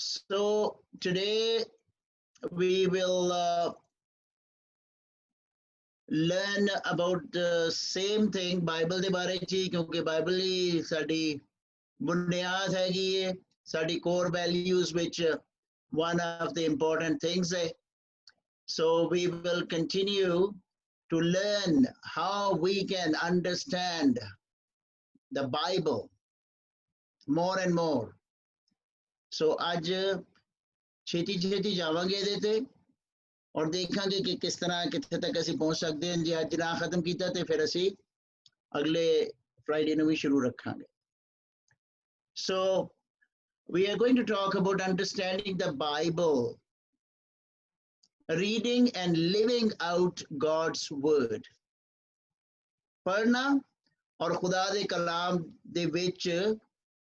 So today we will learn about the same thing Bible ਦੇ ਬਾਰੇ ਚ ਹੀ, ਕਿਉਂਕਿ ਬਾਈਬਲ ਹੀ ਸਾਡੀ ਬੁਨਿਆਦ ਹੈਗੀ ਹੈ, ਸਾਡੀ core values ਵਿੱਚ one of the important things ਹੈ. So we will continue to learn how we can understand the Bible more and more. So ਅੱਜ ਛੇਤੀ ਛੇਤੀ ਜਾਵਾਂਗੇ ਇਹਦੇ ਤੇ ਔਰ ਦੇਖਾਂਗੇ ਕਿ ਕਿਸ ਤਰ੍ਹਾਂ ਕਿੱਥੇ ਤੱਕ ਅਸੀਂ ਪਹੁੰਚ ਸਕਦੇ ਹਾਂ। ਜੇ ਅੱਜ ਨਾ ਖਤਮ ਕੀਤਾ ਤੇ ਫਿਰ ਅਸੀਂ ਅਗਲੇ ਫਰਾਈਡੇ ਨੂੰ ਵੀ ਸ਼ੁਰੂ ਰੱਖਾਂਗੇ। So we are going to talk about understanding the Bible, reading and living out God's word. ਪੜ੍ਹਨਾ ਔਰ ਖੁਦਾ ਦੇ ਕਲਾਮ ਦੇ ਵਿੱਚ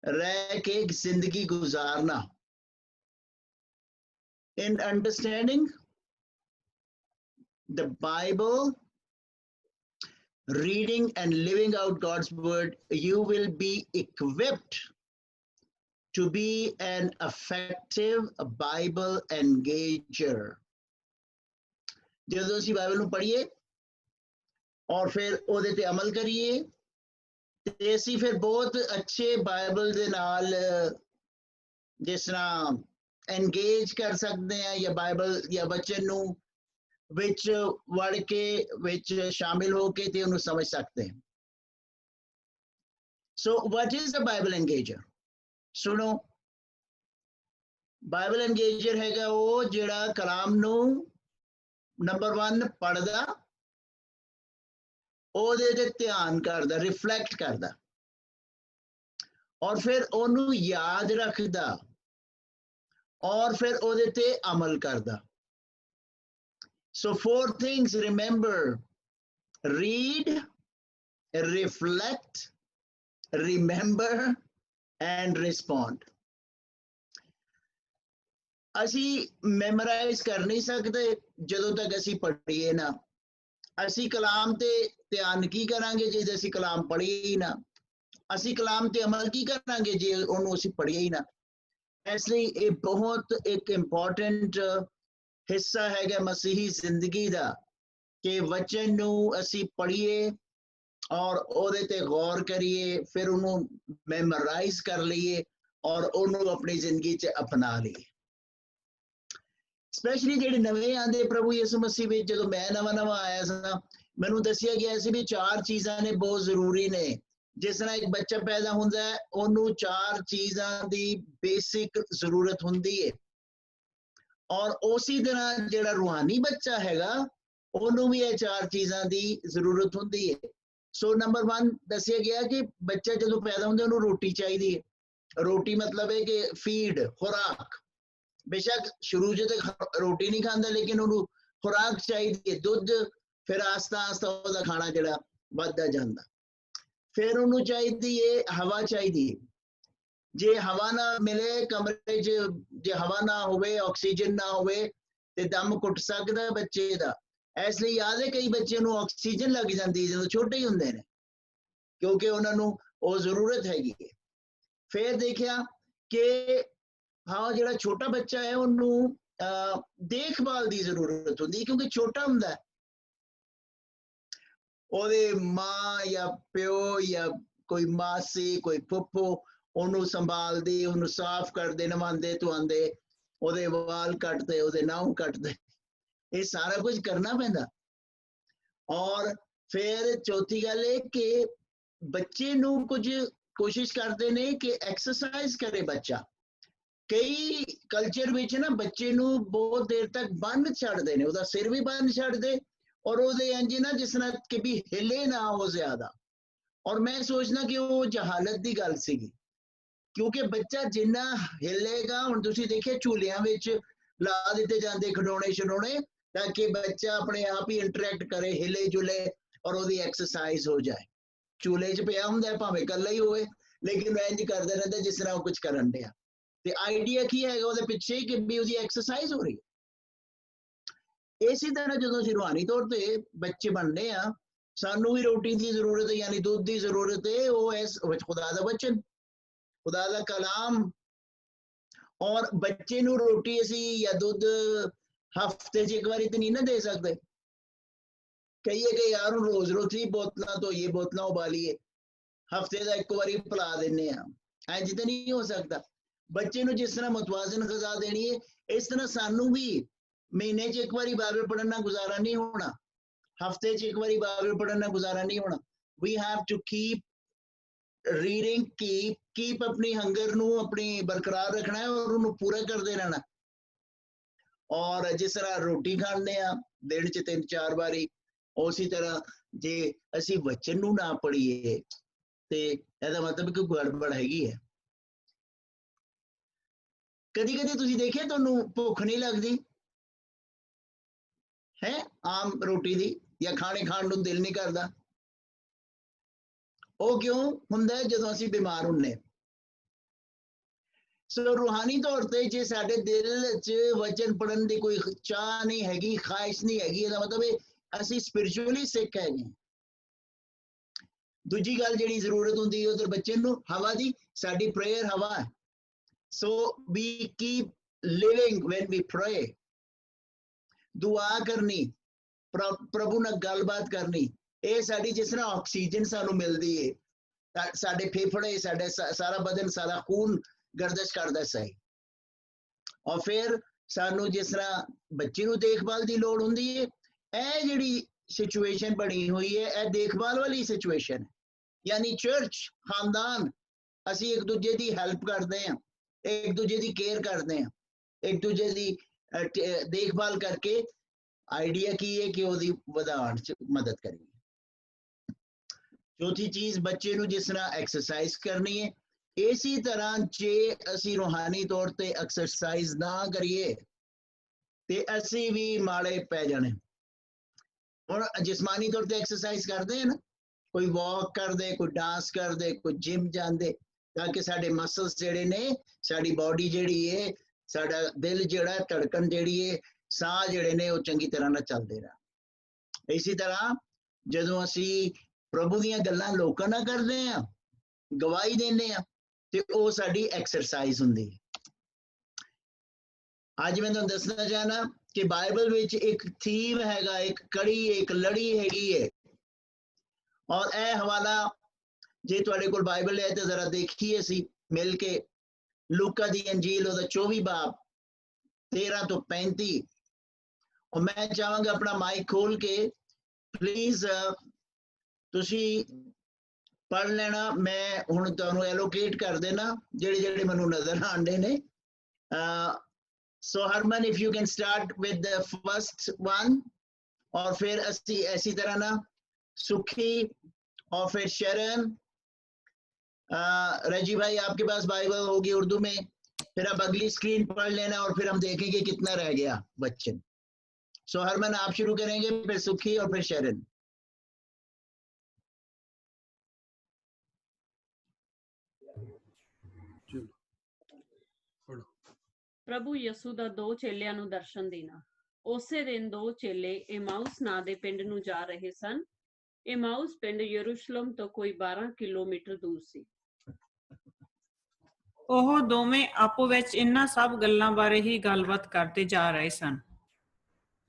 ਰਹਿ ਕੇ ਜ਼ਿੰਦਗੀ ਗੁਜ਼ਾਰਨਾ। In understanding the Bible, reading and living out God's word, you will be equipped to be an effective Bible engager. ਜਦੋਂ ਅਸੀਂ ਬਾਈਬਲ ਨੂੰ ਪੜ੍ਹੀਏ ਔਰ ਫਿਰ ਉਹਦੇ ਤੇ ਅਮਲ ਕਰੀਏ ਤੇ ਅਸੀਂ ਫਿਰ ਬਹੁਤ ਅੱਛੇ ਬਾਈਬਲ ਦੇ ਨਾਲ ਜਿਸ ਤਰ੍ਹਾਂ engage ਕਰ ਸਕਦੇ ਹਾਂ ਜਾਂ ਬਾਈਬਲ ਜਾਂ ਬੱਚੇ ਨੂੰ ਵਿੱਚ ਵੜ ਕੇ ਵਿੱਚ ਸ਼ਾਮਿਲ ਹੋ ਕੇ ਤੇ ਉਹਨੂੰ ਸਮਝ ਸਕਦੇ ਹਾਂ। So what is the Bible engager? ਸੁਣੋ, ਬਾਈਬਲ engager ਹੈਗਾ ਉਹ ਜਿਹੜਾ ਕਲਾਮ ਨੂੰ ਨੰਬਰ 1 ਪੜ੍ਹਦਾ, ਉਹਦੇ ਤੇ ਧਿਆਨ ਕਰਦਾ, ਰਿਫਲੈਕਟ ਕਰਦਾ ਔਰ ਫਿਰ ਉਹਨੂੰ ਯਾਦ ਰੱਖਦਾ ਔਰ ਫਿਰ ਉਹਦੇ ਤੇ ਅਮਲ ਕਰਦਾ। So 4 things, remember: read, reflect, remember and respond. ਅਸੀਂ ਮੈਮੋਰਾਈਜ਼ ਕਰ ਨਹੀਂ ਸਕਦੇ ਜਦੋਂ ਤੱਕ ਅਸੀਂ ਪੜ੍ਹੀਏ ਨਾ। ਅਸੀਂ ਕਲਾਮ ਤੇ ਧਿਆਨ ਕੀ ਕਰਾਂਗੇ ਜੇ ਅਸੀਂ ਕਲਾਮ ਪੜ੍ਹੀਏ ਹੀ ਨਾ। ਅਸੀਂ ਕਲਾਮ ਤੇ ਅਮਲ ਕੀ ਕਰਾਂਗੇ ਜੇ ਉਹਨੂੰ ਅਸੀਂ ਪੜ੍ਹੀਏ ਹੀ ਨਾ। ਇਸ ਲਈ ਇਹ ਬਹੁਤ ਇੱਕ ਇੰਪੋਰਟੈਂਟ ਹਿੱਸਾ ਹੈਗਾ ਮਸੀਹੀ ਜ਼ਿੰਦਗੀ ਦਾ ਕਿ ਵਚਨ ਨੂੰ ਅਸੀਂ ਪੜ੍ਹੀਏ ਔਰ ਉਹਦੇ ਤੇ ਗੌਰ ਕਰੀਏ, ਫਿਰ ਉਹਨੂੰ ਮੈਮੋਰਾਈਜ਼ ਕਰ ਲਈਏ ਔਰ ਉਹਨੂੰ ਆਪਣੀ ਜ਼ਿੰਦਗੀ 'ਚ ਅਪਣਾ ਲਈਏ। ਸਪੈਸ਼ਲੀ ਜਿਹੜੇ ਨਵੇਂ ਆਂਦੇ ਪ੍ਰਭੂ ਯਿਸੂ ਮਸੀਹ ਵਿੱਚ, ਜਦੋਂ ਮੈਂ ਨਵਾਂ ਆਇਆ ਸਾਂ ਮੈਨੂੰ ਦੱਸਿਆ ਗਿਆ ਸੀ ਵੀ 4 ਚੀਜ਼ਾਂ ਨੇ ਬਹੁਤ ਜ਼ਰੂਰੀ ਨੇ। ਜਿਸ ਤਰ੍ਹਾਂ ਇੱਕ ਬੱਚਾ ਪੈਦਾ ਹੁੰਦਾ ਹੈ ਉਹਨੂੰ 4 ਚੀਜ਼ਾਂ ਦੀ ਬੇਸਿਕ ਜ਼ਰੂਰਤ ਹੁੰਦੀ ਹੈ ਔਰ ਉਸੇ ਤਰ੍ਹਾਂ ਜਿਹੜਾ ਰੂਹਾਨੀ ਬੱਚਾ ਹੈਗਾ ਉਹਨੂੰ ਵੀ ਇਹ 4 ਚੀਜ਼ਾਂ ਦੀ ਜ਼ਰੂਰਤ ਹੁੰਦੀ ਹੈ। ਸੋ ਨੰਬਰ 1 ਦੱਸਿਆ ਗਿਆ ਕਿ ਬੱਚਾ ਜਦੋਂ ਪੈਦਾ ਹੁੰਦਾ ਉਹਨੂੰ ਰੋਟੀ ਚਾਹੀਦੀ ਹੈ। ਰੋਟੀ ਮਤਲਬ ਹੈ ਕਿ ਫੀਡ, ਖੁਰਾਕ। ਬੇਸ਼ੱਕ ਸ਼ੁਰੂ 'ਚ ਤਾਂ ਰੋਟੀ ਨਹੀਂ ਖਾਂਦਾ ਲੇਕਿਨ ਉਹਨੂੰ ਖੁਰਾਕ ਚਾਹੀਦੀ ਹੈ, ਦੁੱਧ। ਫਿਰ ਆਸਤਾ ਆਸਤਾ ਉਹਦਾ ਖਾਣਾ ਜਿਹੜਾ ਵੱਧਦਾ ਜਾਂਦਾ। ਫਿਰ ਉਹਨੂੰ ਚਾਹੀਦੀ ਹੈ ਹਵਾ ਚਾਹੀਦੀ ਹੈ। ਜੇ ਹਵਾ ਨਾ ਮਿਲੇ ਕਮਰੇ 'ਚ, ਜੇ ਹਵਾ ਨਾ ਹੋਵੇ, ਆਕਸੀਜਨ ਨਾ ਹੋਵੇ ਤੇ ਦਮ ਘੁੱਟ ਸਕਦਾ ਬੱਚੇ ਦਾ। ਇਸ ਲਈ ਯਾਦ ਹੈ ਕਈ ਬੱਚਿਆਂ ਨੂੰ ਆਕਸੀਜਨ ਲੱਗ ਜਾਂਦੀ ਜਦੋਂ ਛੋਟੇ ਹੀ ਹੁੰਦੇ ਨੇ ਕਿਉਂਕਿ ਉਹਨਾਂ ਨੂੰ ਉਹ ਜ਼ਰੂਰਤ ਹੈਗੀ ਹੈ। ਫਿਰ ਦੇਖਿਆ ਕਿ ਹਾਂ ਜਿਹੜਾ ਛੋਟਾ ਬੱਚਾ ਹੈ ਉਹਨੂੰ ਦੇਖਭਾਲ ਦੀ ਜ਼ਰੂਰਤ ਹੁੰਦੀ ਕਿਉਂਕਿ ਛੋਟਾ ਹੁੰਦਾ। ਉਹਦੇ ਮਾਂ ਜਾਂ ਪਿਓ ਜਾਂ ਕੋਈ ਮਾਸੀ, ਕੋਈ ਫੁੱਫੋ ਉਹਨੂੰ ਸੰਭਾਲਦੇ, ਉਹਨੂੰ ਸਾਫ਼ ਕਰਦੇ, ਨਵਾਉਂਦੇ ਧਵਾਉਂਦੇ, ਉਹਦੇ ਵਾਲ ਕੱਟਦੇ, ਉਹਦੇ ਨਾਉ ਕੱਟਦੇ। ਇਹ ਸਾਰਾ ਕੁਝ ਕਰਨਾ ਪੈਂਦਾ। ਔਰ ਫਿਰ ਚੌਥੀ ਗੱਲ ਇਹ ਕਿ ਬੱਚੇ ਨੂੰ ਕੁਝ ਕੋਸ਼ਿਸ਼ ਕਰਦੇ ਨੇ ਕਿ ਐਕਸਰਸਾਈਜ਼ ਕਰੇ ਬੱਚਾ। ਕਈ ਕਲਚਰ ਵਿੱਚ ਨਾ ਬੱਚੇ ਨੂੰ ਬਹੁਤ ਦੇਰ ਤੱਕ ਬੰਨ੍ਹ ਛੱਡਦੇ ਨੇ, ਉਹਦਾ ਸਿਰ ਵੀ ਬੰਨ੍ਹ ਛੱਡਦੇ ਔਰ ਉਹਦੇ ਇੰਝ ਨਾ ਜਿਸ ਤਰ੍ਹਾਂ ਕਿ ਵੀ ਹਿੱਲੇ ਨਾ ਉਹ ਜ਼ਿਆਦਾ। ਔਰ ਮੈਂ ਸੋਚਦਾ ਕਿ ਉਹ ਜਹਾਲਤ ਦੀ ਗੱਲ ਸੀਗੀ ਕਿਉਂਕਿ ਬੱਚਾ ਜਿੰਨਾ ਹਿੱਲੇਗਾ, ਹੁਣ ਤੁਸੀਂ ਦੇਖਿਆ ਝੂਲਿਆਂ ਵਿੱਚ ਲਾ ਦਿੱਤੇ ਜਾਂਦੇ ਖਿਡੌਣੇ ਛਡੌਣੇ ਤਾਂ ਕਿ ਬੱਚਾ ਆਪਣੇ ਆਪ ਹੀ ਇੰਟਰੈਕਟ ਕਰੇ, ਹਿੱਲੇ ਜੁਲੇ ਔਰ ਉਹਦੀ ਐਕਸਰਸਾਈਜ਼ ਹੋ ਜਾਏ। ਝੂਲੇ 'ਚ ਪਿਆ ਹੁੰਦਾ ਭਾਵੇਂ ਇਕੱਲਾ ਹੀ ਹੋਵੇ ਲੇਕਿਨ ਇੰਝ ਕਰਦਾ ਰਹਿੰਦਾ ਜਿਸ ਤਰ੍ਹਾਂ ਉਹ ਕੁਝ ਕਰਨ ਡਿਆ। ਤੇ ਆਈਡੀਆ ਕੀ ਹੈਗਾ ਉਹਦੇ ਪਿੱਛੇ ਕਿ ਵੀ ਉਹਦੀ ਐਕਸਰਸਾਈਜ਼ ਹੋ ਰਹੀ ਹੈ। ਇਸੇ ਤਰ੍ਹਾਂ ਜਦੋਂ ਅਸੀਂ ਰੂਹਾਨੀ ਤੌਰ ਤੇ ਬੱਚੇ ਬਣਦੇ ਆ ਸਾਨੂੰ ਵੀ ਰੋਟੀ ਦੀ ਜ਼ਰੂਰਤ ਹੈ, ਯਾਨੀ ਦੁੱਧ ਦੀ ਜ਼ਰੂਰਤ ਹੈ। ਉਹ ਇਸ ਖੁਦਾ ਦਾ ਵਚਨ, ਖੁਦਾ ਦਾ ਕਲਾਮ ਔਰ ਬੱਚੇ ਨੂੰ ਰੋਟੀ ਅਸੀਂ ਜਾਂ ਦੁੱਧ ਹਫਤੇ 'ਚ ਇੱਕ ਵਾਰੀ ਤੇ ਨਹੀਂ ਨਾ ਦੇ ਸਕਦੇ। ਕਹੀਏ ਕਿ ਯਾਰ ਹੁਣ ਰੋਜ਼ ਰੋਜ਼ ਹੀ ਬੋਤਲਾਂ ਧੋਈਏ, ਬੋਤਲਾਂ ਉਬਾਲੀਏ, ਹਫਤੇ ਦਾ ਇੱਕ ਵਾਰੀ ਪਿਲਾ ਦਿੰਨੇ ਆ, ਇੰਜ ਤਾਂ ਨਹੀਂ ਹੋ ਸਕਦਾ। ਬੱਚੇ ਨੂੰ ਜਿਸ ਤਰ੍ਹਾਂ ਮੁਤਵਾਜ਼ਨ ਗ਼ਜ਼ਾ ਦੇਣੀ ਹੈ, ਇਸ ਤਰ੍ਹਾਂ ਸਾਨੂੰ ਵੀ ਮਹੀਨੇ 'ਚ ਇੱਕ ਵਾਰੀ ਬਾਈਬਲ ਪੜ੍ਹਨ ਨਾਲ ਗੁਜ਼ਾਰਾ ਨਹੀਂ ਹੋਣਾ, ਹਫਤੇ 'ਚ ਇੱਕ ਵਾਰੀ ਬਾਈਬਲ ਪੜ੍ਹਨ ਨਾਲ ਗੁਜ਼ਾਰਾ ਨਹੀਂ ਹੋਣਾ। We have to keep reading, keep ਆਪਣੀ ਹੰਗਰ ਨੂੰ ਆਪਣੀ ਬਰਕਰਾਰ ਰੱਖਣਾ ਹੈ ਔਰ ਉਹਨੂੰ ਪੂਰਾ ਕਰਦੇ ਰਹਿਣਾ। ਔਰ ਜਿਸ ਤਰ੍ਹਾਂ ਰੋਟੀ ਖਾਂਦੇ ਆ ਦਿਨ 'ਚ 3-4 ਵਾਰੀ, ਉਸੇ ਤਰ੍ਹਾਂ ਜੇ ਅਸੀਂ ਵਚਨ ਨੂੰ ਨਾ ਪੜ੍ਹੀਏ ਤੇ ਇਹਦਾ ਮਤਲਬ ਕਿ ਗੜਬੜ ਹੈਗੀ ਹੈ। ਕਦੀ ਕਦੀ ਤੁਸੀਂ ਦੇਖਿਆ ਤੁਹਾਨੂੰ ਭੁੱਖ ਨਹੀਂ ਲੱਗਦੀ ਹੈ ਆਮ ਰੋਟੀ ਦੀ, ਜਾਂ ਖਾਣੇ ਖਾਣ ਨੂੰ ਦਿਲ ਨਹੀਂ ਕਰਦਾ? ਉਹ ਕਿਉਂ ਹੁੰਦਾ? ਜਦੋਂ ਅਸੀਂ ਬਿਮਾਰ ਹੁੰਨੇ। ਸੋ ਰੂਹਾਨੀ ਤੌਰ ਤੇ ਜੇ ਸਾਡੇ ਦਿਲ 'ਚ ਵਚਨ ਪੜਨ ਦੀ ਕੋਈ ਚਾਹ ਨਹੀਂ ਹੈਗੀ, ਖਾਹਿਸ਼ ਨਹੀਂ ਹੈਗੀ, ਇਹਦਾ ਮਤਲਬ ਇਹ ਅਸੀਂ ਸਪਿਰਿਚੁਅਲੀ ਸਿੱਖ ਹੈਗੇ। ਦੂਜੀ ਗੱਲ ਜਿਹੜੀ ਜ਼ਰੂਰਤ ਹੁੰਦੀ ਹੈ ਉਧਰ ਬੱਚੇ ਨੂੰ ਹਵਾ ਦੀ, ਸਾਡੀ ਪ੍ਰੇਅਰ ਹਵਾ ਹੈ। ਸੋ ਵੀ ਕੀਪ ਲਿਵਿੰਗ ਵੈਨ ਵੀ ਪ੍ਰੇ, ਦੁਆ ਕਰਨੀ, ਪ੍ਰਭੂ ਨਾਲ ਗੱਲਬਾਤ ਕਰਨੀ, ਇਹ ਸਾਡੀ ਜਿਸ ਤਰ੍ਹਾਂ ਆਕਸੀਜਨ ਸਾਨੂੰ ਮਿਲਦੀ ਹੈ, ਸਾਡੇ ਫੇਫੜੇ, ਸਾਡੇ ਸਾਰਾ ਬਦਨ, ਸਾਰਾ ਖੂਨ ਗਰਦਸ਼ ਕਰਦਾ ਸਹੀ। ਔਰ ਫਿਰ ਸਾਨੂੰ ਜਿਸ ਤਰ੍ਹਾਂ ਬੱਚੇ ਨੂੰ ਦੇਖਭਾਲ ਦੀ ਲੋੜ ਹੁੰਦੀ ਹੈ, ਇਹ ਜਿਹੜੀ ਸਿਚੁਏਸ਼ਨ ਬਣੀ ਹੋਈ ਹੈ ਇਹ ਦੇਖਭਾਲ ਵਾਲੀ ਸਿਚੁਏਸ਼ਨ ਹੈ। ਯਾਨੀ ਚਰਚ, ਖਾਨਦਾਨ, ਅਸੀਂ ਇੱਕ ਦੂਜੇ ਦੀ ਹੈਲਪ ਕਰਦੇ ਹਾਂ, ਇੱਕ ਦੂਜੇ ਦੀ ਕੇਅਰ ਕਰਦੇ ਹਾਂ, ਇੱਕ ਦੂਜੇ ਦੀ ਦੇਖਭਾਲ ਕਰਕੇ ਆਈਡੀਆ ਕੀ ਹੈ ਕਿ ਉਹਦੀ ਵਧਾਉਣ 'ਚ ਮਦਦ ਕਰੀਏ। ਚੌਥੀ ਚੀਜ਼, ਬੱਚੇ ਨੂੰ ਜਿਸ ਤਰ੍ਹਾਂ ਐਕਸਰਸਾਈਜ਼ ਕਰਨੀ ਹੈ, ਇਸੇ ਤਰ੍ਹਾਂ ਜੇ ਅਸੀਂ ਰੂਹਾਨੀ ਤੌਰ ਤੇ ਐਕਸਰਸਾਈਜ਼ ਨਾ ਕਰੀਏ ਤੇ ਅਸੀਂ ਵੀ ਮਾੜੇ ਪੈ ਜਾਣੇ। ਹੁਣ ਜਿਸਮਾਨੀ ਤੌਰ ਤੇ ਐਕਸਰਸਾਈਜ਼ ਕਰਦੇ ਹਨ, ਕੋਈ ਵਾਕ ਕਰਦੇ, ਕੋਈ ਡਾਂਸ ਕਰਦੇ, ਕੋਈ ਜਿਮ ਜਾਂਦੇ, ਤਾਂ ਕਿ ਸਾਡੇ ਮਸਲਸ ਜਿਹੜੇ ਨੇ, ਸਾਡੀ ਬਾਡੀ ਜਿਹੜੀ ਹੈ, ਸਾਡਾ ਦਿਲ ਜਿਹੜਾ, ਧੜਕਣ ਜਿਹੜੀ ਹੈ, ਸਾਹ ਜਿਹੜੇ ਨੇ ਉਹ ਚੰਗੀ ਤਰ੍ਹਾਂ ਨਾਲ ਚੱਲਦੇ ਰਹਿਣ। ਇਸੇ ਤਰ੍ਹਾਂ ਜਦੋਂ ਅਸੀਂ ਪ੍ਰਭੂ ਦੀਆਂ ਗੱਲਾਂ ਲੋਕਾਂ ਨਾਲ ਕਰਦੇ ਹਾਂ, ਗਵਾਹੀ ਦਿੰਦੇ ਹਾਂ, ਤੇ ਉਹ ਸਾਡੀ ਐਕਸਰਸਾਈਜ਼ ਹੁੰਦੀ ਹੈ। ਅੱਜ ਮੈਂ ਤੁਹਾਨੂੰ ਦੱਸਣਾ ਚਾਹਨਾ ਕਿ ਬਾਈਬਲ ਵਿੱਚ ਇੱਕ ਥੀਮ ਹੈਗਾ, ਇੱਕ ਕੜੀ, ਇੱਕ ਲੜੀ ਹੈਗੀ ਹੈ। ਔਰ ਇਹ ਹਵਾਲਾ ਜੇ ਤੁਹਾਡੇ ਕੋਲ ਬਾਈਬਲ ਹੈ ਤੇ ਜ਼ਰਾ ਦੇਖੀਏ ਅਸੀਂ ਮਿਲ ਕੇ, ਲੂਕਾ ਦੀ ਅੰਜੀਲ ਉਹਦਾ 24 ਬਾਬ 13 ਤੋਂ 35। ਔਰ ਮੈਂ ਚਾਹਾਂਗਾ ਆਪਣਾ ਮਾਈਕ ਖੋਲ ਕੇ ਪਲੀਜ਼ ਤੁਸੀਂ ਪੜ੍ਹ ਲੈਣਾ। ਮੈਂ ਹੁਣ ਤੁਹਾਨੂੰ ਐਲੋਕੇਟ ਕਰ ਦੇਣਾ ਜਿਹੜੇ ਜਿਹੜੇ ਮੈਨੂੰ ਨਜ਼ਰ ਆਉਂਦੇ ਨੇ। So Harman, if you can start with the first one, और फिर ऐसी तरह ना सुखी और फिर शरण। रजी भाई आपके पास बाइबल होगी उर्दू में, फिर आप अगली स्क्रीन पढ़ लेना और फिर हम देखेंगे कितना रह गया बच्चे। सो हरमन आप शुरू करेंगे, फिर सुखी और फिर शरण। प्रभु यसू दा दो चेलियां नूं दर्शन देना। ਉਸੇ ਦਿਨ ਦੋ ਚੇਲੇ ਇਮਾਉਸ ਨਾਂ ਦੇ ਪਿੰਡ ਨੂੰ ਜਾ ਰਹੇ ਸਨ। ਇਮਾਉਸ ਪਿੰਡ ਯਰੂਸ਼ਲਮ ਤੋਂ ਕੋਈ 12 ਕਿਲੋਮੀਟਰ ਦੂਰ ਸੀ। ਉਹ ਦੋਵੇਂ ਆਪੋ ਵਿੱਚ ਇਹਨਾਂ ਸਭ ਗੱਲਾਂ ਬਾਰੇ ਹੀ ਗੱਲਬਾਤ ਕਰਦੇ ਜਾ ਰਹੇ ਸਨ।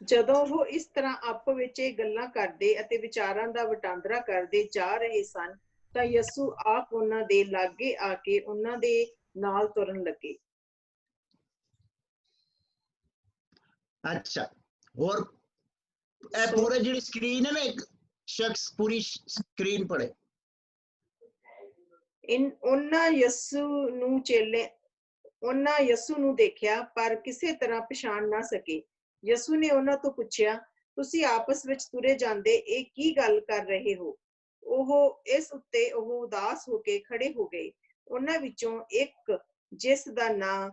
ਜਦੋਂ ਉਹ ਇਸ ਤਰ੍ਹਾਂ ਆਪੋ ਵਿੱਚ ਇਹ ਗੱਲਾਂ ਕਰਦੇ ਅਤੇ ਵਿਚਾਰਾਂ ਦਾ ਵਟਾਂਦਰਾ ਕਰਦੇ ਜਾ ਰਹੇ ਸਨ ਤਾਂ ਯਿਸੂ ਆਪ ਉਹਨਾਂ ਦੇ ਲਾਗੇ ਆ ਕੇ ਉਹਨਾਂ ਦੇ ਨਾਲ ਤੁਰਨ ਲੱਗੇ। अच्छा, और पूरा जी स्क्रीन है ना, एक शख्स पूरी स्क्रीन पढ़े। ਉਹਨਾਂ ਯਿਸੂ ਨੂੰ ਦੇਖਿਆ ਪਰ ਕਿਸੇ ਤਰ੍ਹਾਂ ਪਛਾਣ ਨਾ ਸਕੇ। ਯਿਸੂ ਨੇ ਉਹਨਾਂ ਤੋਂ ਪੁੱਛਿਆ, ਤੁਸੀਂ ਆਪਸ ਵਿੱਚ ਤੁਰੇ ਜਾਂਦੇ ਇਹ ਕੀ ਗੱਲ ਕਰ ਰਹੇ ਹੋ? ਉਹ ਇਸ ਉੱਤੇ ਉਹ ਉਦਾਸ ਹੋ ਕੇ ਖੜੇ ਹੋ ਗਏ। ਉਹਨਾਂ ਵਿੱਚੋਂ ਇੱਕ, ਜਿਸ ਦਾ ਨਾਂ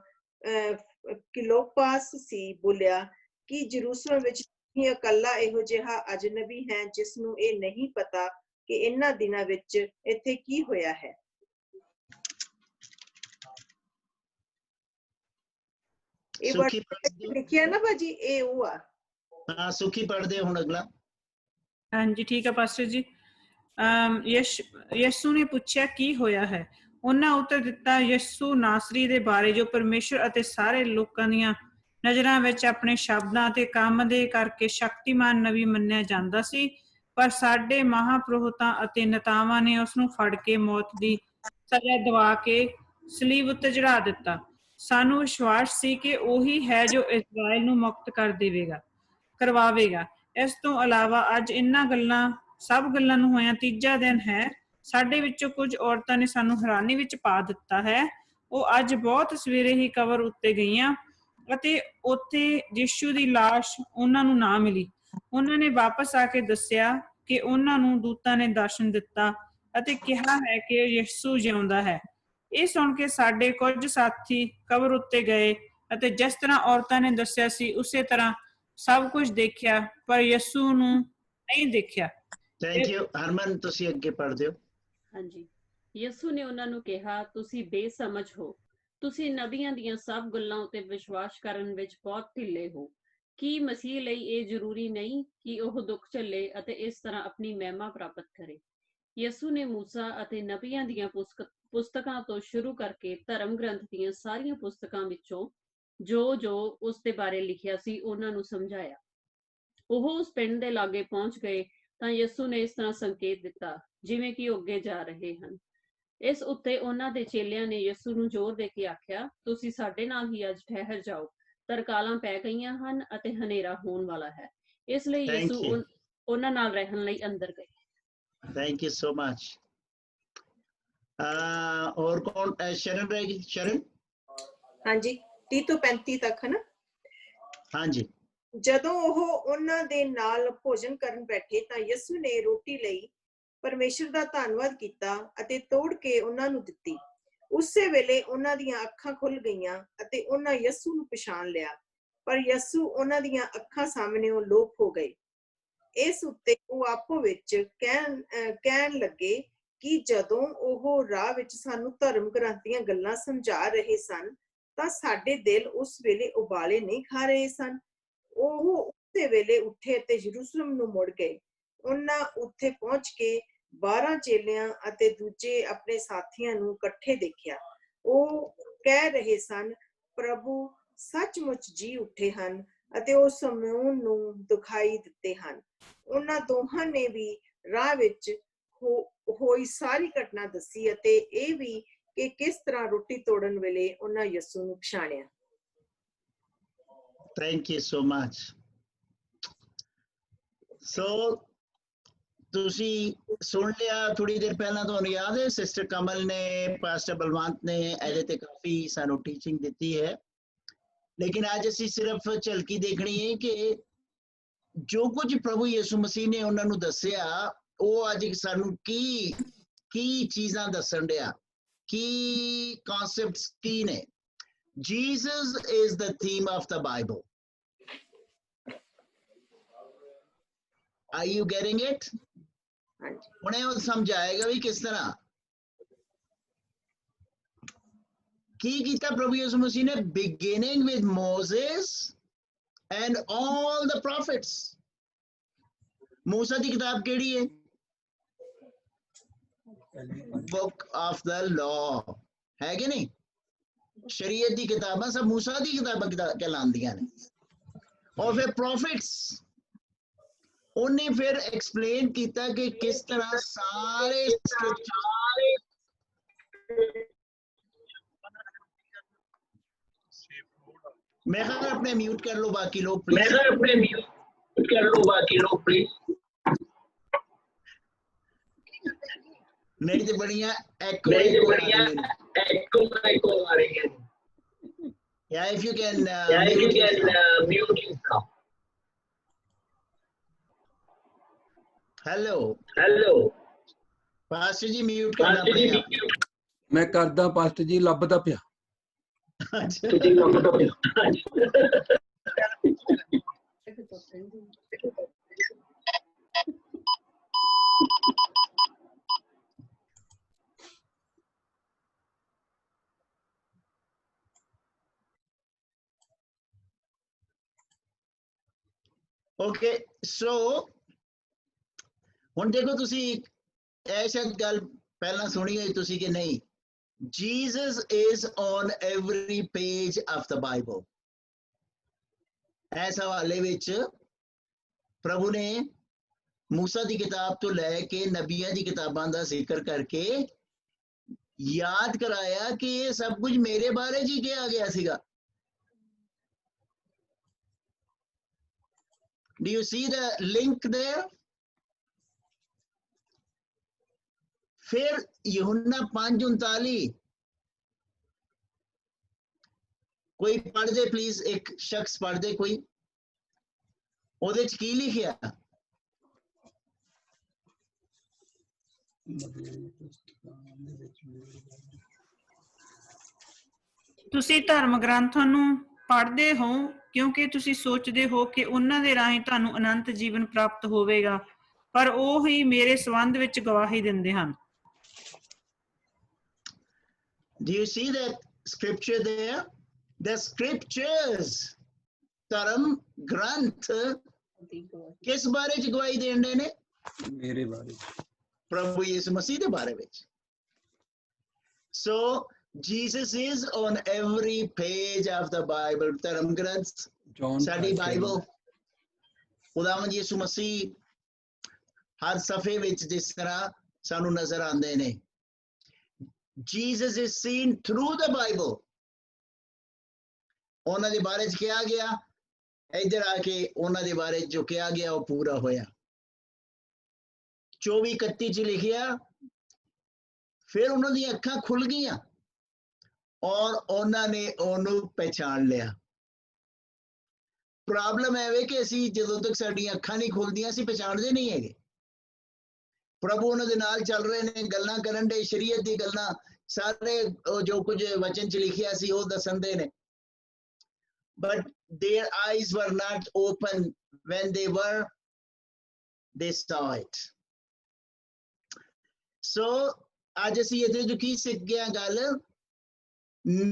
ਕਿਲੋਪਾਸ ਸੀ, ਬੋਲਿਆ ਕਿ ਯਰੂਸ਼ਲਮ ਵਿੱਚ ਹੀ ਇਕੱਲਾ ਇਹੋ ਜਿਹਾ ਅਜਨਬੀ ਹੈ ਜਿਸ ਨੂੰ ਇਹ ਨਹੀਂ ਪਤਾ ਕਿ ਇਹਨਾਂ ਦਿਨਾਂ ਵਿੱਚ ਇੱਥੇ ਕੀ ਹੋਇਆ ਹੈ। ਇਹ ਲਿਖਿਆ ਨਾ ਭਾਜੀ, ਇਹ ਉਹ ਆ। ਹਾਂ, ਸੁਖੀ ਪੜ੍ਹਦੇ ਹੁਣ ਅਗਲਾ। ਹਾਂਜੀ ਠੀਕ ਹੈ ਪਾਸਟਰ ਜੀ। ਯਿਸੂ ਨੇ ਪੁੱਛਿਆ ਕੀ ਹੋਇਆ ਹੈ? ਉਹਨਾਂ ਉੱਤਰ ਦਿੱਤਾ, ਯਿਸੂ ਨਾਸਰੀ ਦੇ ਬਾਰੇ ਜੋ ਪਰਮੇਸ਼ਰ ਅਤੇ ਸਾਰੇ ਲੋਕਾਂ ਦੀਆਂ ਨਜ਼ਰਾਂ ਵਿੱਚ ਆਪਣੇ ਸ਼ਬਦਾਂ ਅਤੇ ਕੰਮ ਦੇ ਕਰਕੇ ਸ਼ਕਤੀਮਾਨ ਨਬੀ ਮੰਨਿਆ ਜਾਂਦਾ ਸੀ, ਪਰ ਸਾਡੇ ਮਹਾਂਪੁਰੋਹਿਤਾਂ ਅਤੇ ਨੇਤਾਵਾਂ ਨੇ ਉਸ ਨੂੰ ਫੜ ਕੇ ਮੌਤ ਦੀ ਸਜ਼ਾ ਦਿਵਾ ਕੇ ਸਲੀਬ ਉੱਤੇ ਚੜ੍ਹਾ ਦਿੱਤਾ। ਸਾਨੂੰ ਵਿਸ਼ਵਾਸ ਸੀ ਕਿ ਉਹੀ ਹੈ ਜੋ ਇਸਰਾਇਲ ਨੂੰ ਮੁਕਤ ਕਰਵਾਵੇਗਾ। ਇਸ ਤੋਂ ਇਲਾਵਾ ਅੱਜ ਸਭ ਗੱਲਾਂ ਨੂੰ ਹੋਇਆਂ ਤੀਜਾ ਦਿਨ ਹੈ। ਸਾਡੇ ਵਿੱਚੋਂ ਕੁਝ ਔਰਤਾਂ ਨੇ ਸਾਨੂੰ ਹੈਰਾਨੀ ਵਿੱਚ ਪਾ ਦਿੱਤਾ ਹੈ। ਉਹ ਅੱਜ ਬਹੁਤ ਸਵੇਰੇ ਹੀ ਕਬਰ ਉੱਤੇ ਗਈਆਂ ਅਤੇ ਉੱਥੇ ਯਿਸੂ ਦੀ ਲਾਸ਼ ਉਹਨਾਂ ਨੂੰ ਨਾ ਮਿਲੀ। ਉਹਨਾਂ ਨੇ ਵਾਪਸ ਆ ਕੇ ਦੱਸਿਆ ਕਿ ਉਹਨਾਂ ਨੂੰ ਦੂਤਾਂ ਨੇ ਦਰਸ਼ਨ ਦਿੱਤਾ ਅਤੇ ਕਿਹਾ ਹੈ ਕਿ ਯਿਸੂ ਜਿਉਂਦਾ ਹੈ। ਇਹ ਸੁਣ ਕੇ ਸਾਡੇ ਕੁਝ ਸਾਥੀ ਕਬਰ ਉੱਤੇ ਗਏ ਅਤੇ ਜਿਸ ਤਰ੍ਹਾਂ ਔਰਤਾਂ ਨੇ ਦੱਸਿਆ ਸੀ ਉਸੇ ਤਰ੍ਹਾਂ ਸਭ ਕੁਝ ਦੇਖਿਆ, ਪਰ ਯਿਸੂ ਨੂੰ ਨਹੀਂ ਦੇਖਿਆ। ਥੈਂਕ ਯੂ ਹਰਮਨ, ਤੁਸੀਂ ਅੱਗੇ ਪੜ੍ਹ ਦਿਓ। ਹਾਂਜੀ, ਯਿਸੂ ਨੇ ਉਹਨਾਂ ਨੂੰ ਕਿਹਾ, ਤੁਸੀਂ ਬੇਸਮਝ ਹੋ। ਤੁਸੀਂ ਨਬੀਆਂ ਦੀਆਂ ਸਭ ਗੱਲਾਂ ਉੱਤੇ ਵਿਸ਼ਵਾਸ ਕਰਨ ਵਿੱਚ ਬਹੁਤ ਢਿੱਲੇ ਹੋ। ਕੀ ਮਸੀਹ ਲਈ ਇਹ ਜ਼ਰੂਰੀ ਨਹੀਂ ਕਿ ਉਹ ਦੁੱਖ ਝੱਲੇ ਅਤੇ ਇਸ ਤਰ੍ਹਾਂ ਆਪਣੀ ਮਹਿਮਾ ਪ੍ਰਾਪਤ ਕਰੇ? ਯਿਸੂ ਨੇ ਮੂਸਾ ਅਤੇ ਨਬੀਆਂ ਦੀਆਂ ਪੁਸਤਕਾਂ ਤੋਂ ਸ਼ੁਰੂ ਕਰਕੇ ਧਰਮ ਗ੍ਰੰਥ ਦੀਆਂ ਸਾਰੀਆਂ ਪੁਸਤਕਾਂ ਵਿੱਚੋਂ ਜੋ ਉਸ ਦੇ ਬਾਰੇ ਲਿਖਿਆ ਸੀ ਉਹਨਾਂ ਨੂੰ ਸਮਝਾਇਆ। ਉਹ ਉਸ ਪਿੰਡ ਦੇ ਲਾਗੇ ਪਹੁੰਚ ਗਏ ਤਾਂ ਯਿਸੂ ਨੇ ਇਸ ਤਰ੍ਹਾਂ ਸੰਕੇਤ ਦਿੱਤਾ ਜਿਵੇਂ ਕਿ ਉਹ ਅੱਗੇ ਜਾ ਰਹੇ ਹਨ। ਇਸ ਉੱਤੇ ਉਹਨਾਂ ਦੇ ਚੇਲਿਆਂ ਨੇ ਯਿਸੂ ਨੂੰ ਜ਼ੋਰ ਦੇ ਕੇ ਆਖਿਆ, ਤੁਸੀਂ ਸਾਡੇ ਨਾਲ ਹੀ ਅੱਜ ਠਹਿਰ ਜਾਓ। ਤਰਕਾਲਾਂ ਪੈ ਗਈਆਂ ਹਨ ਅਤੇ ਹਨੇਰਾ ਹੋਣ ਵਾਲਾ ਹੈ। ਇਸ ਲਈ ਯਿਸੂ ਉਹਨਾਂ ਨਾਲ ਰਹਿਣ ਲਈ ਅੰਦਰ ਗਏ। Thank you so much. और कौन? शरण रहेगी? शरण? ਹਾਂਜੀ, 30 ਤੋਂ 35 ਤੱਕ ਹੈ ਨਾ। ਹਾਂਜੀ। ਜਦੋਂ ਉਹ ਉਹਨਾਂ ਦੇ ਨਾਲ ਭੋਜਨ ਕਰਨ ਬੈਠੇ ਤਾਂ ਯਿਸੂ ਨੇ ਰੋਟੀ ਲਈ ਪਰਮੇਸ਼ਰ ਦਾ ਧੰਨਵਾਦ ਕੀਤਾ ਅਤੇ ਤੋੜ ਕੇ ਉਹਨਾਂ ਨੂੰ ਦਿੱਤੀ। ਉਸੇ ਵੇਲੇ ਉਹਨਾਂ ਦੀਆਂ ਅੱਖਾਂ ਖੁੱਲ ਗਈਆਂ ਅਤੇ ਉਹਨਾਂ ਯਿਸੂ ਨੂੰ ਪਛਾਣ ਲਿਆ, ਪਰ ਯਿਸੂ ਉਹਨਾਂ ਦੀਆਂ ਅੱਖਾਂ ਸਾਹਮਣੇੋਂ ਲੋਪ ਹੋ ਗਏ। ਇਸ ਉੱਤੇ ਉਹ ਆਪੋ ਵਿੱਚ ਕਹਿਣ ਲੱਗੇ ਕਿ ਜਦੋਂ ਉਹ ਰਾਹ ਵਿੱਚ ਸਾਨੂੰ ਧਰਮ ਗ੍ਰੰਥ ਦੀਆਂ ਗੱਲਾਂ ਸਮਝਾ ਰਹੇ ਸਨ ਤਾਂ ਸਾਡੇ ਦਿਲ ਉਸ ਵੇਲੇ ਉਬਾਲੇ ਨਹੀਂ ਖਾ ਰਹੇ ਸਨ। ਉਹ ਉਸੇ ਵੇਲੇ ਉੱਠੇ ਤੇ ਯਰੂਸ਼ਲਮ ਨੂੰ ਮੁੜ ਗਏ। ਉਹਨਾਂ ਉੱਥੇ ਪਹੁੰਚ ਕੇ 12 ਚੇਲਿਆਂ ਅਤੇ ਦੂਜੇ ਆਪਣੇ ਸਾਥੀਆਂ ਨੂੰ ਇਕੱਠੇ ਦੇਖਿਆ। ਉਹ ਕਹਿ ਰਹੇ ਸਨ, ਪ੍ਰਭੂ ਸੱਚਮੁੱਚ ਜੀ ਉੱਠੇ ਹਨ ਅਤੇ ਉਹ ਸ਼ਮੂਏਲ ਨੂੰ ਦਿਖਾਈ ਦਿੱਤੇ ਹਨ। ਉਹਨਾਂ ਦੋਹਾਂ ਨੇ ਵੀ ਰਾਹ ਵਿੱਚ ਹੋਈ ਸਾਰੀ ਘਟਨਾ ਦੱਸੀ ਅਤੇ ਇਹ ਵੀ ਕਿ ਕਿਸ ਤਰ੍ਹਾਂ ਰੋਟੀ ਤੋੜਨ ਵੇਲੇ ਉਹਨਾਂ ਯਿਸੂ ਨੂੰ ਪਛਾਣਿਆ। Thank you so much. So ਤੁਸੀਂ ਸੁਣ ਲਿਆ ਥੋੜੀ ਦੇਰ ਪਹਿਲਾਂ, ਤੁਹਾਨੂੰ ਯਾਦ ਹੈ ਸਿਸਟਰ ਕਮਲ ਨੇ, ਪਾਸਟਰ ਬਲਵੰਤ ਨੇ ਇਹਦੇ ਤੇ ਕਾਫੀ ਸਾਨੂੰ ਟੀਚਿੰਗ ਦਿੱਤੀ ਹੈ। ਲੇਕਿਨ ਅੱਜ ਅਸੀਂ ਸਿਰਫ ਝਲਕੀ ਦੇਖਣੀ ਹੈ ਕਿ ਜੋ ਕੁਝ ਪ੍ਰਭੂ ਯਿਸੂ ਮਸੀਹ ਨੇ ਉਹਨਾਂ ਨੂੰ ਦੱਸਿਆ ਉਹ ਅੱਜ ਸਾਨੂੰ ਕੀ ਚੀਜ਼ਾਂ ਦੱਸਣ ਡਿਆ, ਕੀ ਕਨਸੈਪਟਸ ਕੀ ਨੇ। Jesus is the theme of the Bible. Are you getting it? ਹੁਣੇ ਉਹ ਸਮਝਾਏਗਾ ਵੀ ਕਿਸ ਤਰ੍ਹਾਂ ਕੀ ਕੀਤਾ ਪ੍ਰਭੂ ਯਿਸੂ ਮਸੀਹ ਨੇ, beginning with Moses and all the prophets. ਮੂਸਾ ਦੀ ਕਿਤਾਬ ਕਿਹੜੀ ਹੈ? Book of the Law ਹੈ ਕਿ ਨਹੀਂ? ਸ਼ਰੀਅਤ ਦੀ ਕਿਤਾਬਾਂ ਸਭ ਮੂਸਾ ਦੀ ਕਿਤਾਬਾਂ ਕਹਿਲਾਉਂਦੀਆਂ ਨੇ। ਔਰ ਫਿਰ ਪ੍ਰੋਫਿਟਸ ਉਹਨੇ ਫਿਰ ਐਕਸਪਲੇਨ ਕੀਤਾ ਕਿ ਕਿਸ ਤਰ੍ਹਾਂ ਸਾਰੇ मैं अपने म्यूट कर लो बाकी लोग प्लीज। नहीं तो बढ़िया एको आ रही है। Yeah, if you can mute yourself. Hello pastor ji, mute करना पड़ेगा। मैं करदा पास्टर जी, लभदा पिया। ओके, सो ਹੁਣ ਦੇਖੋ ਤੁਸੀਂ ਇਹ ਸ਼ਾਇਦ ਗੱਲ ਪਹਿਲਾਂ ਸੁਣੀ ਹੋਈ ਤੁਸੀਂ ਕਿ ਨਹੀਂ, Jesus is on every page of the Bible. इस हवाले विच प्रभु ने मूसा दी किताब तो लैके नबियां दी किताबां दा जिक्र करके याद कराया कि ये सब कुछ मेरे बारे च ही किया गया सीगा. Do you see the link there? फिर यूहन्ना 5:39 कोई पढ़ दे प्लीज, एक शख्स पढ़ दे कोई. ਉਹਦੇ ਚ ਕੀ ਲਿਖਿਆ? ਤੁਸੀਂ ਧਰਮ ਗ੍ਰੰਥਾਂ ਨੂੰ ਪੜ੍ਹਦੇ ਹੋ ਕਿਉਂਕਿ ਤੁਸੀਂ ਸੋਚਦੇ ਹੋ ਕਿ ਉਹਨਾਂ ਦੇ ਰਾਹੀਂ ਤੁਹਾਨੂੰ ਅਨੰਤ ਜੀਵਨ ਪ੍ਰਾਪਤ ਹੋਵੇਗਾ, ਪਰ ਉਹ ਹੀ ਮੇਰੇ ਸੰਬੰਧ ਵਿੱਚ ਗਵਾਹੀ ਦਿੰਦੇ ਹਨ. Do you see that scripture there? The scriptures, ਧਰਮ ਗ੍ਰੰਥ ਕਿਸ ਬਾਰੇ ਚ ਗਵਾਹੀ ਦੇਂਦੇ ਨੇ? ਮੇਰੇ ਬਾਰੇ ਚ, ਪ੍ਰਭੂ ਯਿਸੂ ਮਸੀਹ ਦੇ ਬਾਰੇ ਵਿੱਚ. So Jesus is on every page of the Bible. ਧਰਮ ਗ੍ਰੰਥ ਸਾਡੀ ਬਾਈਬਲ, ਖੁਦਾਵੰਦ ਯਿਸੂ ਮਸੀਹ ਹਰ ਸਫੇ ਵਿੱਚ ਜਿਸ ਤਰ੍ਹਾਂ ਸਾਨੂੰ ਨਜ਼ਰ ਆਉਂਦੇ ਨੇ. Jesus is seen through the Bible. ਉਹਨਾਂ ਦੇ ਬਾਰੇ ਚ ਕਿਹਾ ਗਿਆ, ਇੱਧਰ ਆ ਕੇ ਉਹਨਾਂ ਦੇ ਬਾਰੇ ਜੋ ਕਿਹਾ ਗਿਆ ਉਹ ਪੂਰਾ ਹੋਇਆ. 24:31 ਚ ਲਿਖਿਆ, ਫਿਰ ਉਹਨਾਂ ਦੀਆਂ ਅੱਖਾਂ ਖੁੱਲ ਗਈਆਂ ਔਰ ਉਹਨਾਂ ਨੇ ਉਹਨੂੰ ਪਹਿਚਾਣ ਲਿਆ. ਪ੍ਰੋਬਲਮ ਹੈ ਵੇ ਕਿ ਅਸੀਂ ਜਦੋਂ ਤੱਕ ਸਾਡੀਆਂ ਅੱਖਾਂ ਨਹੀਂ ਖੁੱਲਦੀਆਂ ਅਸੀਂ ਪਛਾਣਦੇ ਨਹੀਂ ਹੈਗੇ. ਪ੍ਰਭੂ ਉਹਨਾਂ ਦੇ ਨਾਲ ਚੱਲ ਰਹੇ ਨੇ, ਗੱਲਾਂ ਕਰਨ ਦੇ, ਸ਼ਰੀਅਤ ਦੀ ਗੱਲਾਂ, ਸਾਰੇ ਜੋ ਕੁਝ ਵਚਨ ਚ ਲਿਖਿਆ ਸੀ ਉਹ ਦੱਸਣਦੇ ਨੇ. But their eyes were not open when they saw it. So ਅੱਜ ਅਸੀਂ ਇਹਦੇ ਜੋ ਕੀ ਸਿੱਖ ਗਿਆ ਗੱਲ,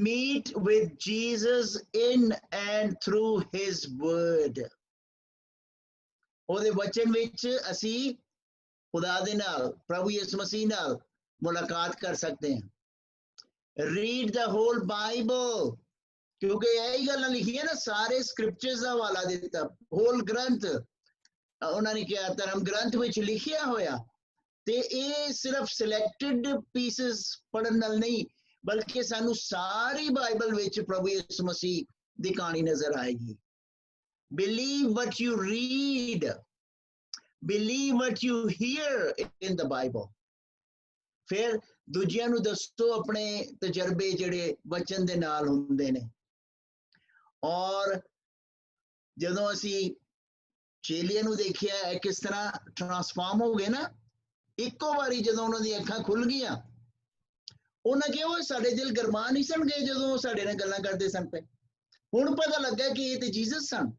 meet with Jesus in and through his word. ਉਹਦੇ ਵਚਨ ਵਿੱਚ ਅਸੀਂ ਖੁਦਾ ਦੇ ਨਾਲ, ਪ੍ਰਭੂ ਯਿਸੂ ਮਸੀਹ ਨਾਲ ਮੁਲਾਕਾਤ ਕਰ ਸਕਦੇ ਹਾਂ. Read the whole Bible, ਕਿਉਂਕਿ ਇਹੀ ਗੱਲਾਂ ਲਿਖੀਆਂ ਨਾ, ਸਾਰੇ ਸਕ੍ਰਿਪਚਰਸ ਦਾ ਹਵਾਲਾ ਦਿੱਤਾ, ਹੋਲ ਗ੍ਰੰਥ ਉਹਨਾਂ ਨੇ ਕਿਹਾ ਧਰਮ ਗ੍ਰੰਥ ਵਿੱਚ ਲਿਖਿਆ ਹੋਇਆ. ਤੇ ਇਹ ਸਿਰਫ ਸਿਲੈਕਟਡ ਪੀਸਸ ਪੜ੍ਹਨ ਨਾਲ ਨਹੀਂ, ਬਲਕਿ ਸਾਨੂੰ ਸਾਰੀ ਬਾਈਬਲ ਵਿੱਚ ਪ੍ਰਭੂ ਯਿਸੂ ਮਸੀਹ ਦੀ ਕਹਾਣੀ ਨਜ਼ਰ ਆਏਗੀ. Believe what you read, believe what you hear in the Bible. ਫਿਰ ਦੂਜਿਆਂ ਨੂੰ ਦੱਸੋ ਆਪਣੇ ਤਜਰਬੇ ਜਿਹੜੇ ਵਚਨ ਦੇ ਨਾਲ ਹੁੰਦੇ ਨੇ. ਔਰ ਜਦੋਂ ਅਸੀਂ ਚੇਲਿਆਂ ਨੂੰ ਦੇਖਿਆ ਇਹ ਕਿਸ ਤਰ੍ਹਾਂ ਟਰਾਂਸਫਾਰਮ ਹੋ ਗਏ ਨਾ, ਇੱਕੋ ਵਾਰੀ ਜਦੋਂ ਉਹਨਾਂ ਦੀਆਂ ਅੱਖਾਂ ਖੁੱਲ ਗਈਆਂ, ਉਹਨਾਂ ਕਿਹਾ ਉਹ ਸਾਡੇ ਦਿਲ ਗਰਮਾ ਨਹੀਂ ਸਨ ਗਏ ਜਦੋਂ ਸਾਡੇ ਨਾਲ ਗੱਲਾਂ ਕਰਦੇ ਸਨ ਪਏ. ਹੁਣ ਪਤਾ ਲੱਗਾ ਕਿ ਇਹ ਤੇ ਜੀਸਸ ਸਨ,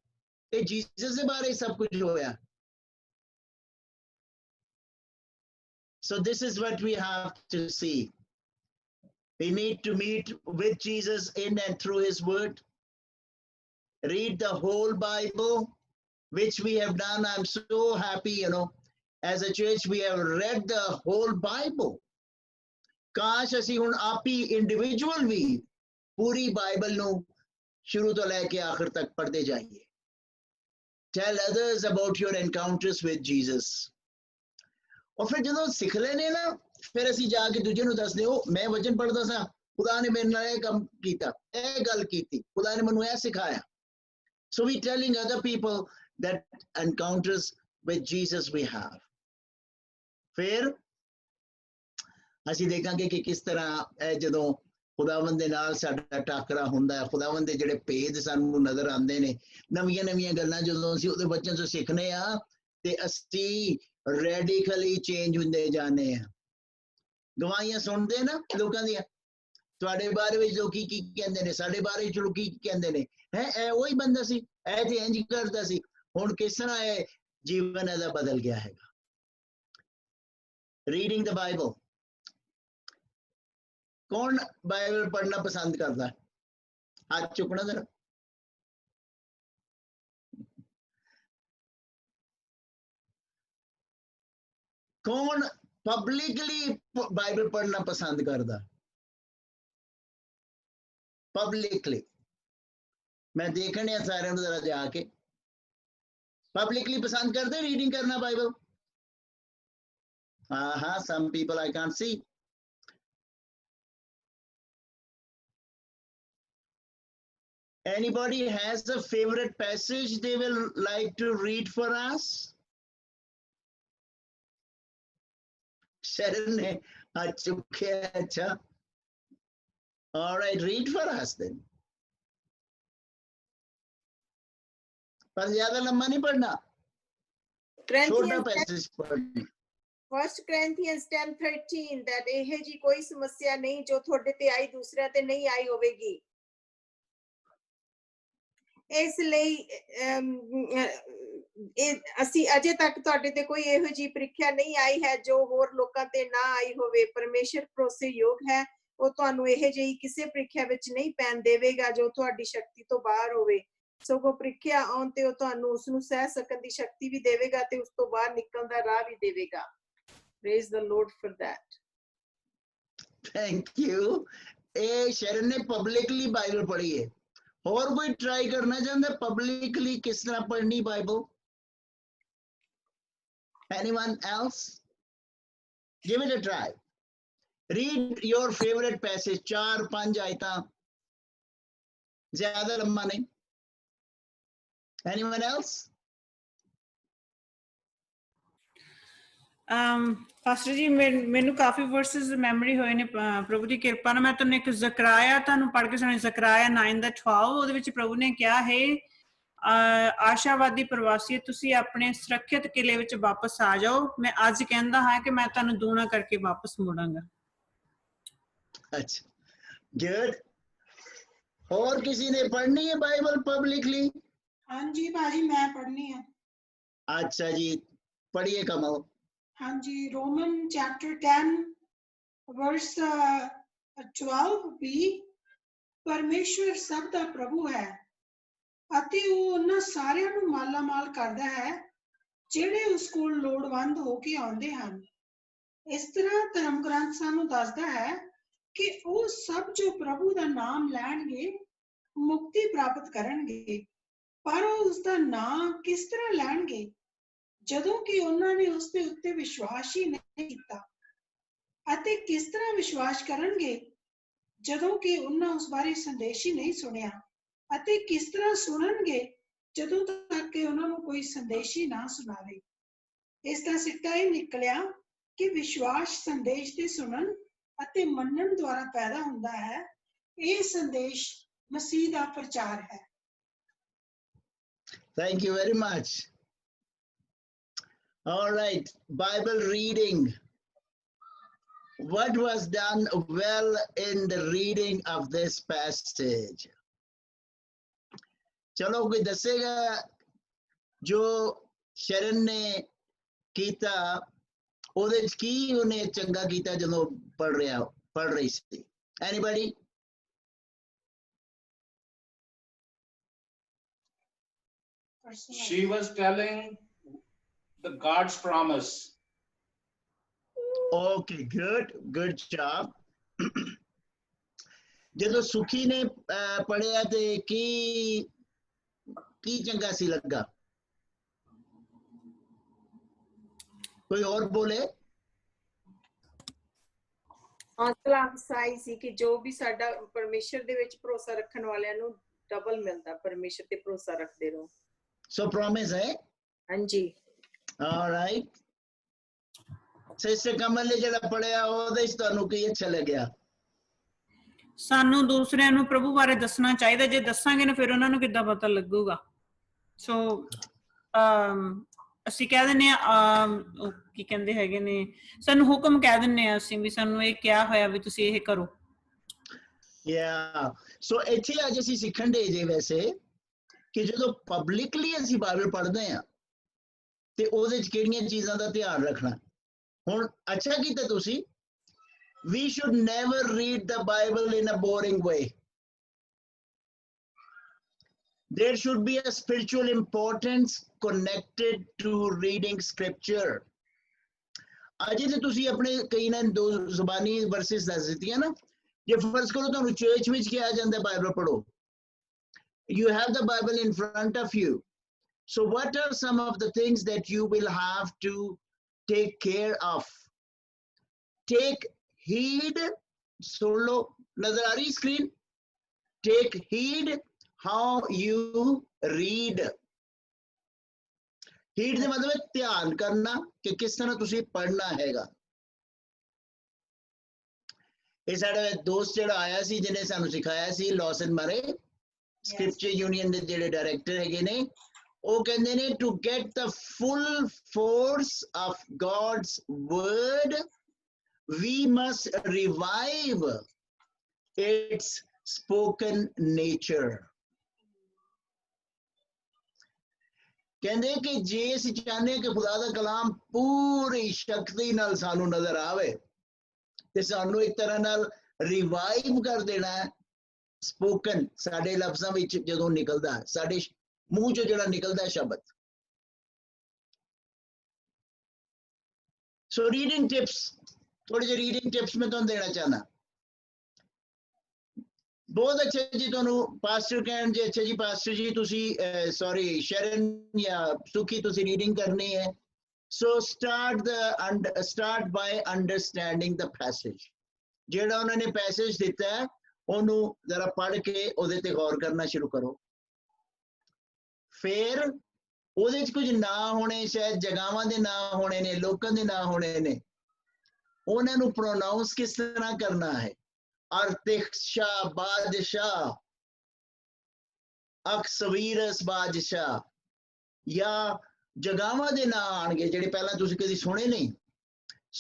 ਇਹ ਜੀਸਸ ਦੇ ਬਾਰੇ ਸਭ ਕੁਝ ਹੋਇਆ. So this is what we have to see. We need to meet with Jesus in and through his word. Read the whole Bible, which we have done. I'm so happy, as a church we have read the whole Bible. ਕਾਸ਼ ਅਸੀਂ ਹੁਣ ਆਪ ਹੀ individual ਵੀ ਪੂਰੀ Bible ਨੂੰ ਸ਼ੁਰੂ ਤੋਂ ਲੈ ਕੇ ਆਖਰ ਤੱਕ ਪੜ੍ਹਦੇ ਜਾਈਏ. Tell others about your encounters with Jesus. ਔਰ ਫਿਰ ਜਦੋਂ ਸਿੱਖ ਲੈਨੇ ਨਾ, ਫਿਰ ਅਸੀਂ ਜਾ ਕੇ ਦੂਜੇ ਨੂੰ ਦੱਸਦੇ ਹੋ, ਮੈਂ ਵਚਨ ਪੜ੍ਹਦਾ ਸਾਂ, ਖੁਦਾ ਨੇ ਮੇਰੇ ਨਾਲ ਇਹ ਕੰਮ ਕੀਤਾ, ਇਹ ਗੱਲ ਕੀਤੀ, ਖੁਦਾ ਨੇ ਮੈਨੂੰ ਇਹ ਸਿਖਾਇਆ. So we telling other people that encounters with Jesus we have. ਫਿਰ ਅਸੀਂ ਦੇਖਾਂਗੇ ਕਿ ਕਿਸ ਤਰ੍ਹਾਂ ਇਹ ਜਦੋਂ ਖੁਦਾਵੰਦ ਦੇ ਨਾਲ ਸਾਡਾ ਟਾਕਰਾ ਹੁੰਦਾ ਹੈ, ਖੁਦਾਵੰਦ ਦੇ ਜਿਹੜੇ ਭੇਦ ਸਾਨੂੰ ਨਜ਼ਰ ਆਉਂਦੇ ਨੇ, ਨਵੀਆਂ ਨਵੀਆਂ ਗੱਲਾਂ ਜਦੋਂ ਅਸੀਂ ਉਹਦੇ ਵਚਨ ਤੋਂ ਸਿੱਖਨੇ ਆ ਤੇ ਅਸੀਂ ਰੈਡੀਕਲੀ ਚੇਂਜ ਹੁੰਦੇ ਜਾਂਦੇ ਆ. ਗਵਾਹੀਆਂ ਸੁਣਦੇ ਨਾ ਲੋਕਾਂ ਦੀਆਂ, ਤੁਹਾਡੇ ਬਾਰੇ ਵਿੱਚ ਲੋਕੀ ਕੀ ਕਹਿੰਦੇ ਨੇ, ਸਾਡੇ ਬਾਰੇ ਵਿੱਚ ਲੋਕੀ ਕੀ ਕਹਿੰਦੇ ਨੇ, ਇਹ ਉਹੀ ਬੰਦਾ ਸੀ, ਇਹ ਤੇ ਇੰਜ ਕਰਦਾ ਸੀ, ਹੁਣ ਕਿਸ ਤਰ੍ਹਾਂ ਇਹ ਜੀਵਨ ਇਹਦਾ ਬਦਲ ਗਿਆ ਹੈਗਾ. ਰੀਡਿੰਗ ਦ ਬਾਈਬਲ. ਕੌਣ ਬਾਈਬਲ ਪੜ੍ਹਨਾ ਪਸੰਦ ਕਰਦਾ? ਹੱਥ ਚੁੱਕਣਾ ਜ਼ਰਾ. ਕੌਣ ਪਬਲਿਕਲੀ ਬਾਈਬਲ ਪੜ੍ਹਨਾ ਪਸੰਦ ਕਰਦਾ? पब्लिकली मैं देखने सारे जरा जाके पब्लिकली पसंद करते रीडिंग करना बाइबल हाँ some people I can't see anybody has a favorite passage they will like to read for us Sharon ne acha all right read for us then पर ज्यादा लंबा नहीं पढ़ना छोटा पैसेज पढ़ना 1 Corinthians 10:13 that ਇਹ ਜੀ ਕੋਈ ਸਮੱਸਿਆ ਨਹੀਂ ਜੋ ਤੁਹਾਡੇ ਤੇ ਆਈ ਦੂਸਰਿਆਂ ਤੇ ਨਹੀਂ ਆਈ ਹੋਵੇਗੀ ਇਸ ਲਈ ਅਸੀਂ ਅਜੇ ਤੱਕ ਤੁਹਾਡੇ ਤੇ ਕੋਈ ਇਹੋ ਜੀ ਪ੍ਰੀਖਿਆ ਨਹੀਂ ਆਈ ਹੈ ਜੋ ਹੋਰ ਲੋਕਾਂ ਤੇ ਨਾ ਆਈ ਹੋਵੇ ਪਰਮੇਸ਼ਰ ਭਰੋਸੇਯੋਗ ਹੈ ਉਹ ਤੁਹਾਨੂੰ ਇਹ ਜਿਹੀ ਕਿਸੇ ਪ੍ਰੀਖਿਆ ਵਿੱਚ ਨਹੀਂ ਪੈਣ ਦੇਵੇਗਾ ਜੋ ਤੁਹਾਡੀ ਸ਼ਕਤੀ ਤੋਂ ਬਾਹਰ ਹੋਵੇ ਸਗੋਂ ਪ੍ਰੀਖਿਆ ਆਉਣ ਤੇ ਉਹ ਤੁਹਾਨੂੰ ਉਸ ਨੂੰ ਸਹਿ ਸਕਣ ਦੀ ਸ਼ਕਤੀ ਵੀ ਦੇਵੇਗਾ ਤੇ ਉਸ ਤੋਂ ਬਾਹਰ ਨਿਕਲਣ ਦਾ ਰਾਹ ਵੀ ਦੇਵੇਗਾ praise the lord for that thank you ਇਹ ਸ਼ਰਨ ਨੇ ਪਬਲਿਕਲੀ ਬਾਈਬਲ ਪੜ੍ਹੀ ਹੈ ਹੋਰ ਕੋਈ ਟਰਾਈ ਕਰਨਾ ਚਾਹੁੰਦਾ ਪਬਲਿਕਲੀ ਕਿਸ ਤਰ੍ਹਾਂ ਪੜ੍ਹਨੀ Bible anyone else give it a try read your favorite passage 4-5 ਆਇਤਾਂ ਜ਼ਿਆਦਾ ਲੰਮਾ ਨਹੀਂ anyone else ਪਾਸਟਰ ਜੀ ਮੈਨੂੰ ਕਾਫੀ ਵਰਸਸ ਮੈਮਰੀ ਹੋਏ ਨੇ ਪ੍ਰਭੂ ਦੀ ਕਿਰਪਾ ਨਾਲ ਮੈਂ ਤੁਹਾਨੂੰ ਇੱਕ ਜ਼ਕਰਾਇਆ ਤੁਹਾਨੂੰ ਪੜ੍ਹ ਕੇ ਸੁਣਾਇਆ ਜ਼ਕਰਾਇਆ 9:12 ਉਹਦੇ ਵਿੱਚ ਪ੍ਰਭੂ ਨੇ ਕਿਹਾ ਹੈ ਆਸ਼ਾਵਾਦੀ ਪ੍ਰਵਾਸੀ ਤੁਸੀਂ ਆਪਣੇ ਸੁਰੱਖਿਅਤ ਕਿਲੇ ਵਿੱਚ ਵਾਪਸ ਆ ਜਾਓ ਮੈਂ ਅੱਜ ਕਹਿੰਦਾ ਹਾਂ ਕਿ ਮੈਂ ਤੁਹਾਨੂੰ ਦੂਣਾ ਕਰਕੇ ਵਾਪਸ ਮੁੜਾਂਗਾ ਅੱਛਾ ਗੁੱਡ ਹੋਰ ਕਿਸੇ ਨੇ ਪੜ੍ਹਨੀ ਹੈ ਬਾਈਬਲ ਪਬਲਿਕਲੀ ਹਾਂਜੀ ਭਾਜੀ ਮੈਂ ਪੜ੍ਹਨੀ ਹੈ अच्छा जी पढ़िए कमल ਹਾਂਜੀ Roman chapter 10 verse 12 ਵੀ ਪਰਮੇਸ਼ਵਰ ਸਭ ਦਾ ਪ੍ਰਭੂ ਹੈ ਅਤੇ ਉਹ ਉਹਨਾਂ ਸਾਰਿਆਂ ਨੂੰ ਮਾਲਾਮਾਲ ਕਰਦਾ ਹੈ ਜਿਹੜੇ ਉਸ ਕੋਲ ਲੋੜਵੰਦ ਹੋ ਕੇ ਆਉਂਦੇ ਹਨ ਇਸ ਤਰ੍ਹਾਂ ਧਰਮ ਗ੍ਰੰਥ ਸਾਨੂੰ ਦੱਸਦਾ ਹੈ ਕਿ ਉਹ ਸਭ ਜੋ ਪ੍ਰਭੂ ਦਾ ਨਾਮ ਲੈਣਗੇ ਮੁਕਤੀ ਪ੍ਰਾਪਤ ਕਰਨਗੇ ਪਰ ਉਹ ਉਸ ਦਾ ਨਾਮ ਕਿਸ ਤਰ੍ਹਾਂ ਲੈਣਗੇ ਜਦੋਂ ਕਿ ਉਹਨਾਂ ਨੇ ਉਸ ਦੇ ਉੱਤੇ ਵਿਸ਼ਵਾਸ ਹੀ ਨਹੀਂ ਕੀਤਾ ਅਤੇ ਕਿਸ ਤਰ੍ਹਾਂ ਵਿਸ਼ਵਾਸ ਕਰਨਗੇ ਜਦੋਂ ਕਿ ਉਹਨਾਂ ਉਸ ਬਾਰੇ ਸੰਦੇਸ਼ ਹੀ ਨਹੀਂ ਸੁਣਿਆ ਅਤੇ ਕਿਸ ਤਰ੍ਹਾਂ ਸੁਣਨਗੇ ਜਦੋਂ ਤੱਕ ਕਿ ਉਹਨਾਂ ਨੂੰ ਕੋਈ ਸੰਦੇਸ਼ ਹੀ ਨਾ ਸੁਣਾਵੇ ਇਸ ਦਾ ਸਿੱਟਾ ਇਹ ਨਿਕਲਿਆ ਕਿ ਵਿਸ਼ਵਾਸ ਸੰਦੇਸ਼ ਦੇ ਸੁਣਨ ਅਤੇ ਮੰਨਣ ਦੁਆਰਾ ਪੈਦਾ ਹੁੰਦਾ ਹੈ ਇਹ ਸੰਦੇਸ਼ ਮਸੀਹ ਦਾ ਪ੍ਰਚਾਰ ਹੈ Thank you very much. All right, Bible reading. What was done well in the reading of this passage? चलो कोई दसेगा जो शरण ने कीता ਉਹਦੇ ਚ ਕੀ ਉਹਨੇ ਚੰਗਾ ਕੀਤਾ ਜਦੋਂ ਪੜ ਰਹੀ ਸੀ anybody She was telling the God's promise. Okay, good job. ਜਦੋਂ ਸੁਖੀ ਨੇ ਪੜਿਆ ਤੇ ਕੀ ਚੰਗਾ ਸੀ ਲੱਗਾ ਕੋਈ ਹੋਰ ਬੋਲੇ ਹੌਸਲਾ ਅਫਜ਼ਾਈ ਸੀ ਕਿ ਜੋ ਵੀ ਸਾਡਾ ਪਰਮੇਸ਼ਰ ਦੇ ਵਿੱਚ ਭਰੋਸਾ ਰੱਖਣ ਵਾਲਿਆਂ ਨੂੰ ਡਬਲ ਮਿਲਦਾ ਪਰਮੇਸ਼ਰ ਤੇ ਭਰੋਸਾ ਰੱਖਦੇ ਰਹੋ So promise है ਹਾਂਜੀ all right ਸਿਸਟਰ ਕਮਲ ਨੇ ਜਿਹੜਾ ਪੜਿਆ ਉਹਦੇ ਵਿੱਚ ਤੁਹਾਨੂੰ ਕੀ ਅੱਛਾ ਲੱਗਿਆ ਸਾਨੂੰ ਦੂਸਰਿਆਂ ਨੂੰ ਪ੍ਰਭੂ ਬਾਰੇ ਦੱਸਣਾ ਚਾਹੀਦਾ ਜੇ ਦੱਸਾਂਗੇ ਨਾ ਫਿਰ ਉਹਨਾਂ ਨੂੰ ਕਿੱਦਾਂ ਪਤਾ ਲੱਗੂਗਾ ਸੋ ਅਸੀਂ ਕਹਿ ਦਿੰਦੇ ਆ ਕੀ ਕਹਿੰਦੇ ਹੈਗੇ ਨੇ ਸਾਨੂੰ ਹੁਕਮ ਕਹਿ ਦਿੰਦੇ ਆ ਅਸੀਂ ਵੀ ਸਾਨੂੰ ਇਹ ਕਿਹਾ ਹੋਇਆ ਵੀ ਤੁਸੀਂ ਇਹ ਕਰੋ ਸੋ ਇੱਥੇ ਅੱਜ ਅਸੀਂ ਸਿੱਖਣ ਦੇ ਜੇ ਵੈਸੇ ਕਿ ਜਦੋਂ ਪਬਲਿਕਲੀ ਅਸੀਂ ਬਾਈਬਲ ਪੜ੍ਹਦੇ ਆ ਤੇ ਉਹਦੇ ਚ ਕਿਹੜੀਆਂ ਚੀਜ਼ਾਂ ਦਾ ਧਿਆਨ ਰੱਖਣਾ ਹੁਣ ਅੱਛਾ ਕੀਤਾ ਤੁਸੀਂ we should never read the Bible in a boring way there should be a spiritual importance connected to reading scripture ਅੱਜ ਤੇ ਤੁਸੀਂ ਆਪਣੇ ਕਈ ਨਾ ਦੋ ਜ਼ੁਬਾਨੀ ਵਰਸਿਸ ਦੱਸ ਦਿੱਤੀਆਂ ਨਾ ਜੇ ਫਰਜ਼ ਕਰੋ ਤੁਹਾਨੂੰ ਚਰਚ ਵਿੱਚ ਕਿਹਾ ਜਾਂਦਾ ਬਾਈਬਲ ਪੜੋ, you have the Bible in front of you. So what are some of the things that you will have to take care of? Take heed. सुन लो, नजर आ रही screen? Take heed how you read. Heed ਦੇ ਮਤਲਬ ਹੈ ਧਿਆਨ ਕਰਨਾ ਕਿ ਕਿਸ ਤਰ੍ਹਾਂ ਤੁਸੀਂ ਪੜ੍ਹਨਾ ਹੈਗਾ। ਇਹ ਸਾਡਾ ਦੋਸਤ ਜਿਹੜਾ ਆਇਆ ਸੀ ਜਿਹਨੇ ਸਾਨੂੰ ਸਿਖਾਇਆ ਸੀ, ਲੌਸਨ ਮਰੇ, ਸਕ੍ਰਿਪਚਰ ਯੂਨੀਅਨ ਦੇ ਜਿਹੜੇ ਡਾਇਰੈਕਟਰ ਹੈਗੇ ਨੇ, ਉਹ ਕਹਿੰਦੇ ਨੇ to get the full force of God's word we must revive its spoken nature. ਕਹਿੰਦੇ ਕਿ ਜੇ ਅਸੀਂ ਚਾਹੁੰਦੇ ਕਿ ਖੁਦਾ ਦਾ ਕਲਾਮ ਪੂਰੀ ਸ਼ਕਤੀ ਨਾਲ ਸਾਨੂੰ ਨਜ਼ਰ ਆਵੇ ਤੇ ਸਾਨੂੰ ਇੱਕ ਤਰ੍ਹਾਂ ਨਾਲ ਰਿਵਾਈਵ ਕਰ ਦੇਣਾ ਹੈ। ਸਪੋਕਨ ਸਾਡੇ ਲਫ਼ਜ਼ਾਂ ਵਿੱਚ ਜਦੋਂ ਨਿਕਲਦਾ, ਸਾਡੇ ਮੂੰਹ ਚੋਂ ਜਿਹੜਾ ਨਿਕਲਦਾ ਸ਼ਬਦ। ਸੋ ਰੀਡਿੰਗ ਟਿਪਸ, थोड़े जे रीडिंग टिप्स में तुहानू देना चाहना। बहुत अच्छे जी, तुहानू पास्टर कहन जी, अच्छा जी पास्टर जी तुसी सॉरी शरण या सुखी तुसी रीडिंग करनी है। So start by understanding the passage. जेड़ा उन्होंने पैसेज दिता है ओनू जरा पढ़ के ओदे ते गौर करना शुरू करो। फिर ओदे च कुछ ना होने, शायद जगहां दे ना होने ने, लोकां दे ना होने ने, उन्होंने प्रोनाउंस किस तरह करना है। अर्तिशाह बादशाह, अक्सवीरस बादशाह, या जगहां दे ना आणगे जेडे पहला तुसीं कदी सुने नहीं।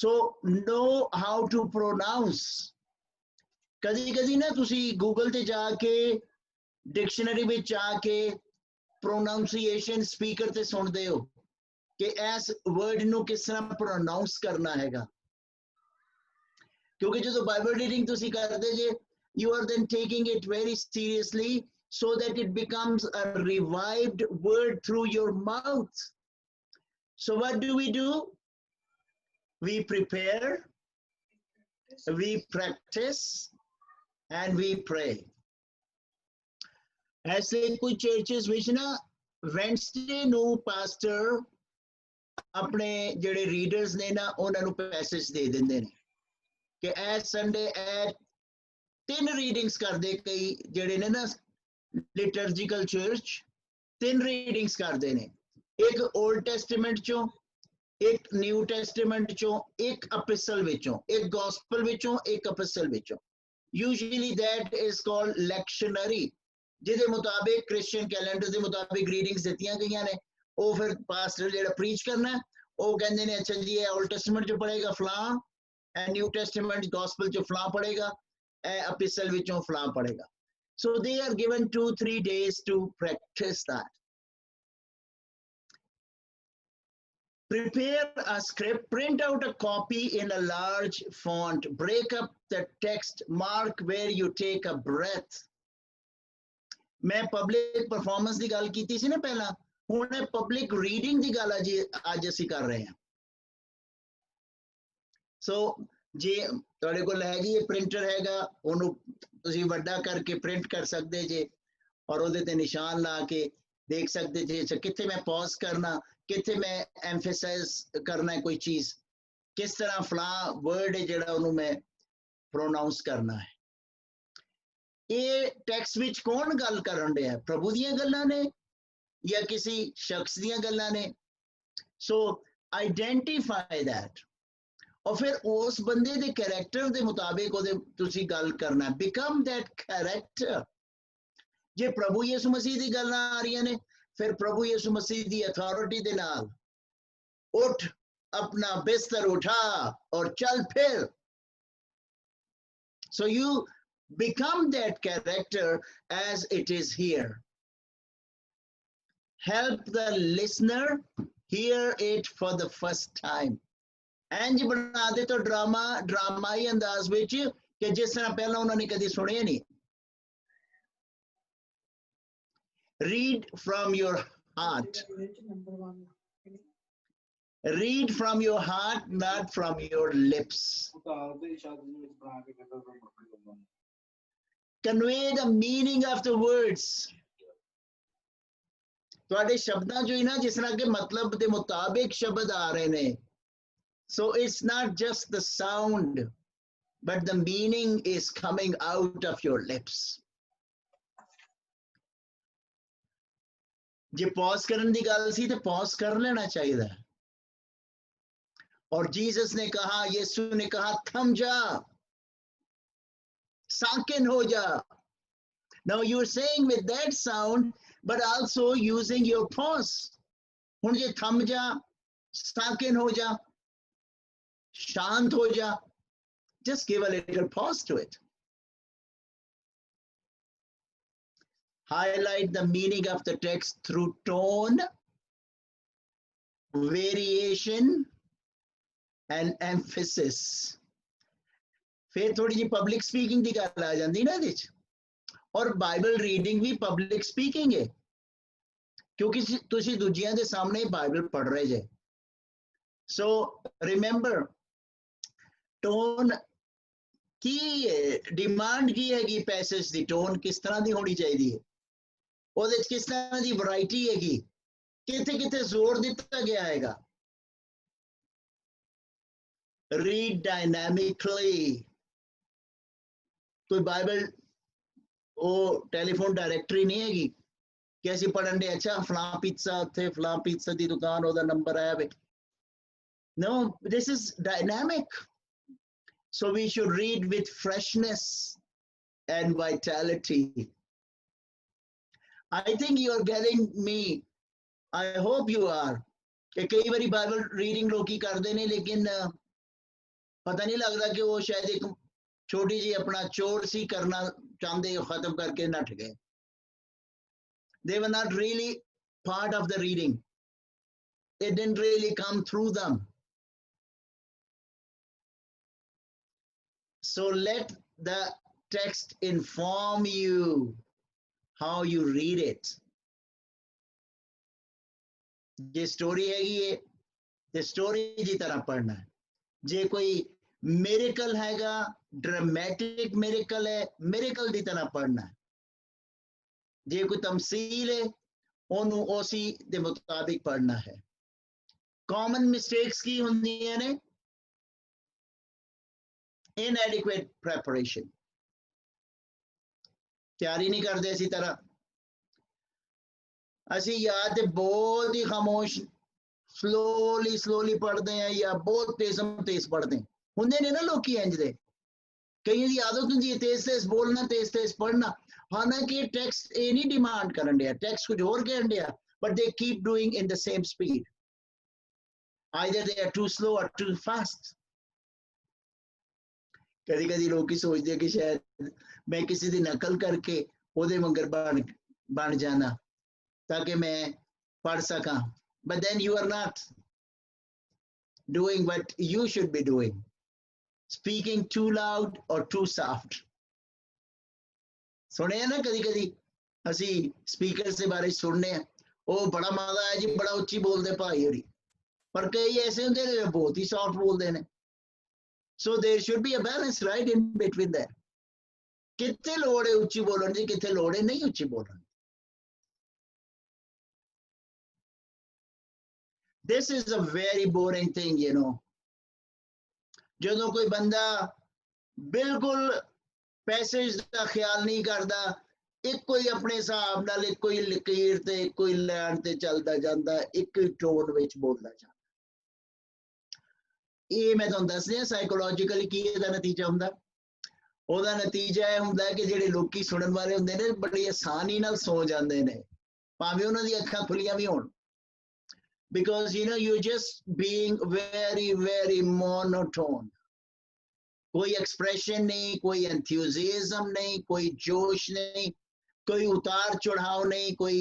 So know how to pronounce. कदी कदी ना तुसीं गूगल ते जाके डिक्शनरी में जाके प्रोनाउंसिएशन स्पीकर ते सुनते हो कि इस वर्ड नू किस तरह प्रोनाउंस करना हैगा। क्योंकि जो बाइबल रीडिंग तुसी करते जे, you are then taking it very seriously so that it becomes a revived word through your mouth. So what do? We prepare, we practice, and we pray. ऐसे कुछ चर्चेस विच ना Wednesday नु pastor अपने जेडे readers ने ना उन्हां नु पैसेज दे दिंदे ने कि ए संडे ए 3 रीडिंग्स कर दे। कई जेडे ने ना लिटर्जिकल चर्च 3 रीडिंग्स करते ने, एक ओल्ड टेस्टामेंट चों, एक न्यू टेस्टामेंट चों, एक एपिस्टल विचों, एक गॉस्पल विचों, एक एपिस्टल विचों। यूजुअली दैट इज कॉल्ड लेक्शनरी, जिहदे मुताबिक क्रिश्चियन कैलेंडर के मुताबिक रीडिंग्स दित्तियां गईयां ने। वो फिर पास्टर जेड़ा प्रीच करना है वो कहंदे ने अच्छा जी ये ओल्ड टेस्टामेंट चों पढ़ेगा फलां, न्यू टेस्टामेंट गॉस्पल चो फलां पढ़ेगा, एपिस्टल विचों फलां पढ़ेगा। So they are given 2-3 days to practice that. Prepare a script, print out a copy in a large font, break up the text, mark where you take a breath. मैं public performance की गल कीती सी ना पहला, हुण public reading की गल अज असीं कर रहे हैं। सो जे तुहाडे कोल हैगी प्रिंटर हैगा, ओनू तुसीं वड्डा करके प्रिंट कर सकते जे और उहदे ते निशान ला के देख सकते जे अच्छा कित्थे मैं पॉज करना, कित्थे मैं एम्फेसाइज करना है कोई चीज, किस तरह फलां वर्ड है जिहड़ा ओनू मैं प्रोनाउंस करना है। ये टैक्स विच कौन गल करन दिया है, प्रभु दीयां गल्लां ने या किसी शख्स दीयां गल्लां ने। सो आइडेंटिफाई दैट और फिर उस बंदे दे कैरेक्टर दे मुताबिक ओदे तुसी गल करना, बिकम दैट कैरेक्टर। जे प्रभु यीशु मसीह दी गल्लां आ रही ने, फिर प्रभु यीशु मसीह दी अथॉरिटी दे नाल उठ, अपना बिस्तर उठा और चल फिर। So you become that character as it is here. Help the listener hear it for the first time. इंज बना दे तो ड्रामाई अंदाज विच कि जिस तरह पहला उन्होंने कदी सुने नहीं। Read from your heart. Read from your heart, not from your lips. convey the meaning of the words. ਤੁਹਾਡੇ ਸ਼ਬਦਾਂ ਚੋਂ ਹੀ ਨਾ ਜਿਸ ਤਰ੍ਹਾਂ ਕਿ ਮਤਲਬ ਦੇ ਮੁਤਾਬਿਕ ਸ਼ਬਦ ਆ ਰਹੇ ਨੇ. So it's not just the sound, but the meaning is coming out of your lips. ਜੇ ਪੌਜ਼ ਕਰਨ ਦੀ ਗੱਲ ਸੀ ਤਾਂ ਪੌਜ਼ ਕਰ ਲੈਣਾ ਚਾਹੀਦਾ. और जीसस ने कहा, यीशु ने कहा, थम जा, साकिन हो जा. Now you're saying with that sound, but also using your pause. हुन जे थम जा, साकिन हो जा, शांत हो जा, just give a little pause to it. Highlight the meaning of the text through tone, variation, and emphasis. फिर थोड़ी जी पब्लिक स्पीकिंग की गल आ जाती ना इहदे च. और बाइबल रीडिंग भी पब्लिक स्पीकिंग है, क्योंकि तुसी दूजियां दे सामने बाइबल पढ़ रहे जे. सो रिमेंबर, टोन की डिमांड की हैगी पैसेज दी, टोन किस तरह दी होनी चाहिए, ਉਹਦੇ ਚ ਕਿਸ ਤਰ੍ਹਾਂ ਦੀ ਵੈਰਾਈਟੀ ਹੈਗੀ, ਕਿੱਥੇ ਕਿੱਥੇ ਜ਼ੋਰ ਦਿੱਤਾ ਗਿਆ ਹੈਗਾ. ਰੀਡ ਡਾਇਨਾਮਿਕਲੀ. ਕੋਈ ਬਾਈਬਲ ਉਹ ਟੈਲੀਫੋਨ ਡਾਇਰੈਕਟਰੀ ਨਹੀਂ ਹੈਗੀ ਕਿ ਅਸੀਂ ਪੜਨ ਦੇ ਅੱਛਾ ਫਲਾਂ ਪੀਜ਼ਾ ਉੱਥੇ ਫਲਾਂ ਪੀਜ਼ਾ ਦੀ ਦੁਕਾਨ ਉਹਦਾ ਨੰਬਰ ਆਇਆ ਵੇ. No, this is dynamic. So we should read with freshness and vitality. I think you are getting me. I hope you are. कि कई बारी बाइबल रीडिंग लोग की करते हैं लेकिन पता नहीं लगता कि वो शायद एक छोटी जी अपना चोर सी करना चाहते खत्म करके नट गए. They were not really part of the reading. It didn't really come through them. So let the text inform you how you read it. J story हैगी है ते स्टोरी जी तरह पढ़ना है. जे कोई मिरेकल हैगा, ड्रामेटिक मिरेकल है, मिरेकल दी तरह पढ़ना है. जे कोई तमसील है ओनू ओसी दे मुताबिक पढ़ना है. कॉमन मिस्टेक्स की होंदी है ने, inadequate preparation. तैयारी नहीं करते इसी तरह. ਅਸੀਂ या तो बहुत ही खामोश स्लोली पढ़ते हैं या बहुत तेज पढ़ते हैं. होंगे ने ना लोग इंज दे, कई की आदत होंगी है तेज बोलना, तेज पढ़ना. हालांकि टेक्स्ट ये नहीं डिमांड करन दिया, टेक्स्ट कुछ और कहन दिया, but they keep doing in the same speed. Either they are too slow or too fast. कदी कदी लोग सोचते हैं कि शायद मैं किसी की नकल करके ओदे मगर बन जाना ताकि मैं पढ़ सका. But then you are not doing what you should be doing. Speaking too loud or too soft. सुने ना कदी कदी असी स्पीकर से बारे सुनने हैं, ओ बड़ा मजा है जी, बड़ा उच्ची बोलते भाई होरी, पर कई ऐसे होंगे जो बहुत ही सॉफ्ट बोलते हैं. So there should be a balance right in between there. कितने लोड़ है उच्ची बोलन जी, कितने लोड़ है नहीं उच्ची बोलन. This is a very boring thing, you know. ਜਦੋਂ ਕੋਈ ਬੰਦਾ ਬਿਲਕੁਲ ਪੈਸੇਜ ਦਾ ਖਿਆਲ ਨਹੀਂ ਕਰਦਾ, ਇੱਕੋ ਹੀ ਆਪਣੇ ਹਿਸਾਬ ਨਾਲ ਇੱਕੋ ਹੀ ਲਕੀਰ ਤੇ ਇੱਕੋ ਹੀ ਲਾਈਨ ਤੇ ਚੱਲਦਾ ਜਾਂਦਾ, ਇੱਕ ਹੀ ਟੋਨ ਵਿੱਚ ਬੋਲਦਾ ਜਾਂਦਾ. ਇਹ ਮੈਂ ਤੁਹਾਨੂੰ ਦੱਸ ਰਿਹਾ ਸਾਈਕੋਲੋਜੀਕਲੀ ਕੀ ਇਹਦਾ ਨਤੀਜਾ ਹੁੰਦਾ. ਉਹਦਾ ਨਤੀਜਾ ਇਹ ਹੁੰਦਾ ਕਿ ਜਿਹੜੇ ਲੋਕੀ ਸੁਣਨ ਵਾਲੇ ਹੁੰਦੇ ਨੇ ਬੜੀ ਆਸਾਨੀ ਨਾਲ ਸੌ ਜਾਂਦੇ ਨੇ, ਭਾਵੇਂ ਉਹਨਾਂ ਦੀ ਅੱਖਾਂ ਖੁੱਲੀਆਂ ਵੀ ਹੋਣ. Because you know you're just being very monotone. कोई एक्सप्रेशन नहीं, कोई एंथुसियाज्म नहीं, कोई जोश नहीं, कोई उतार चढ़ाव नहीं, कोई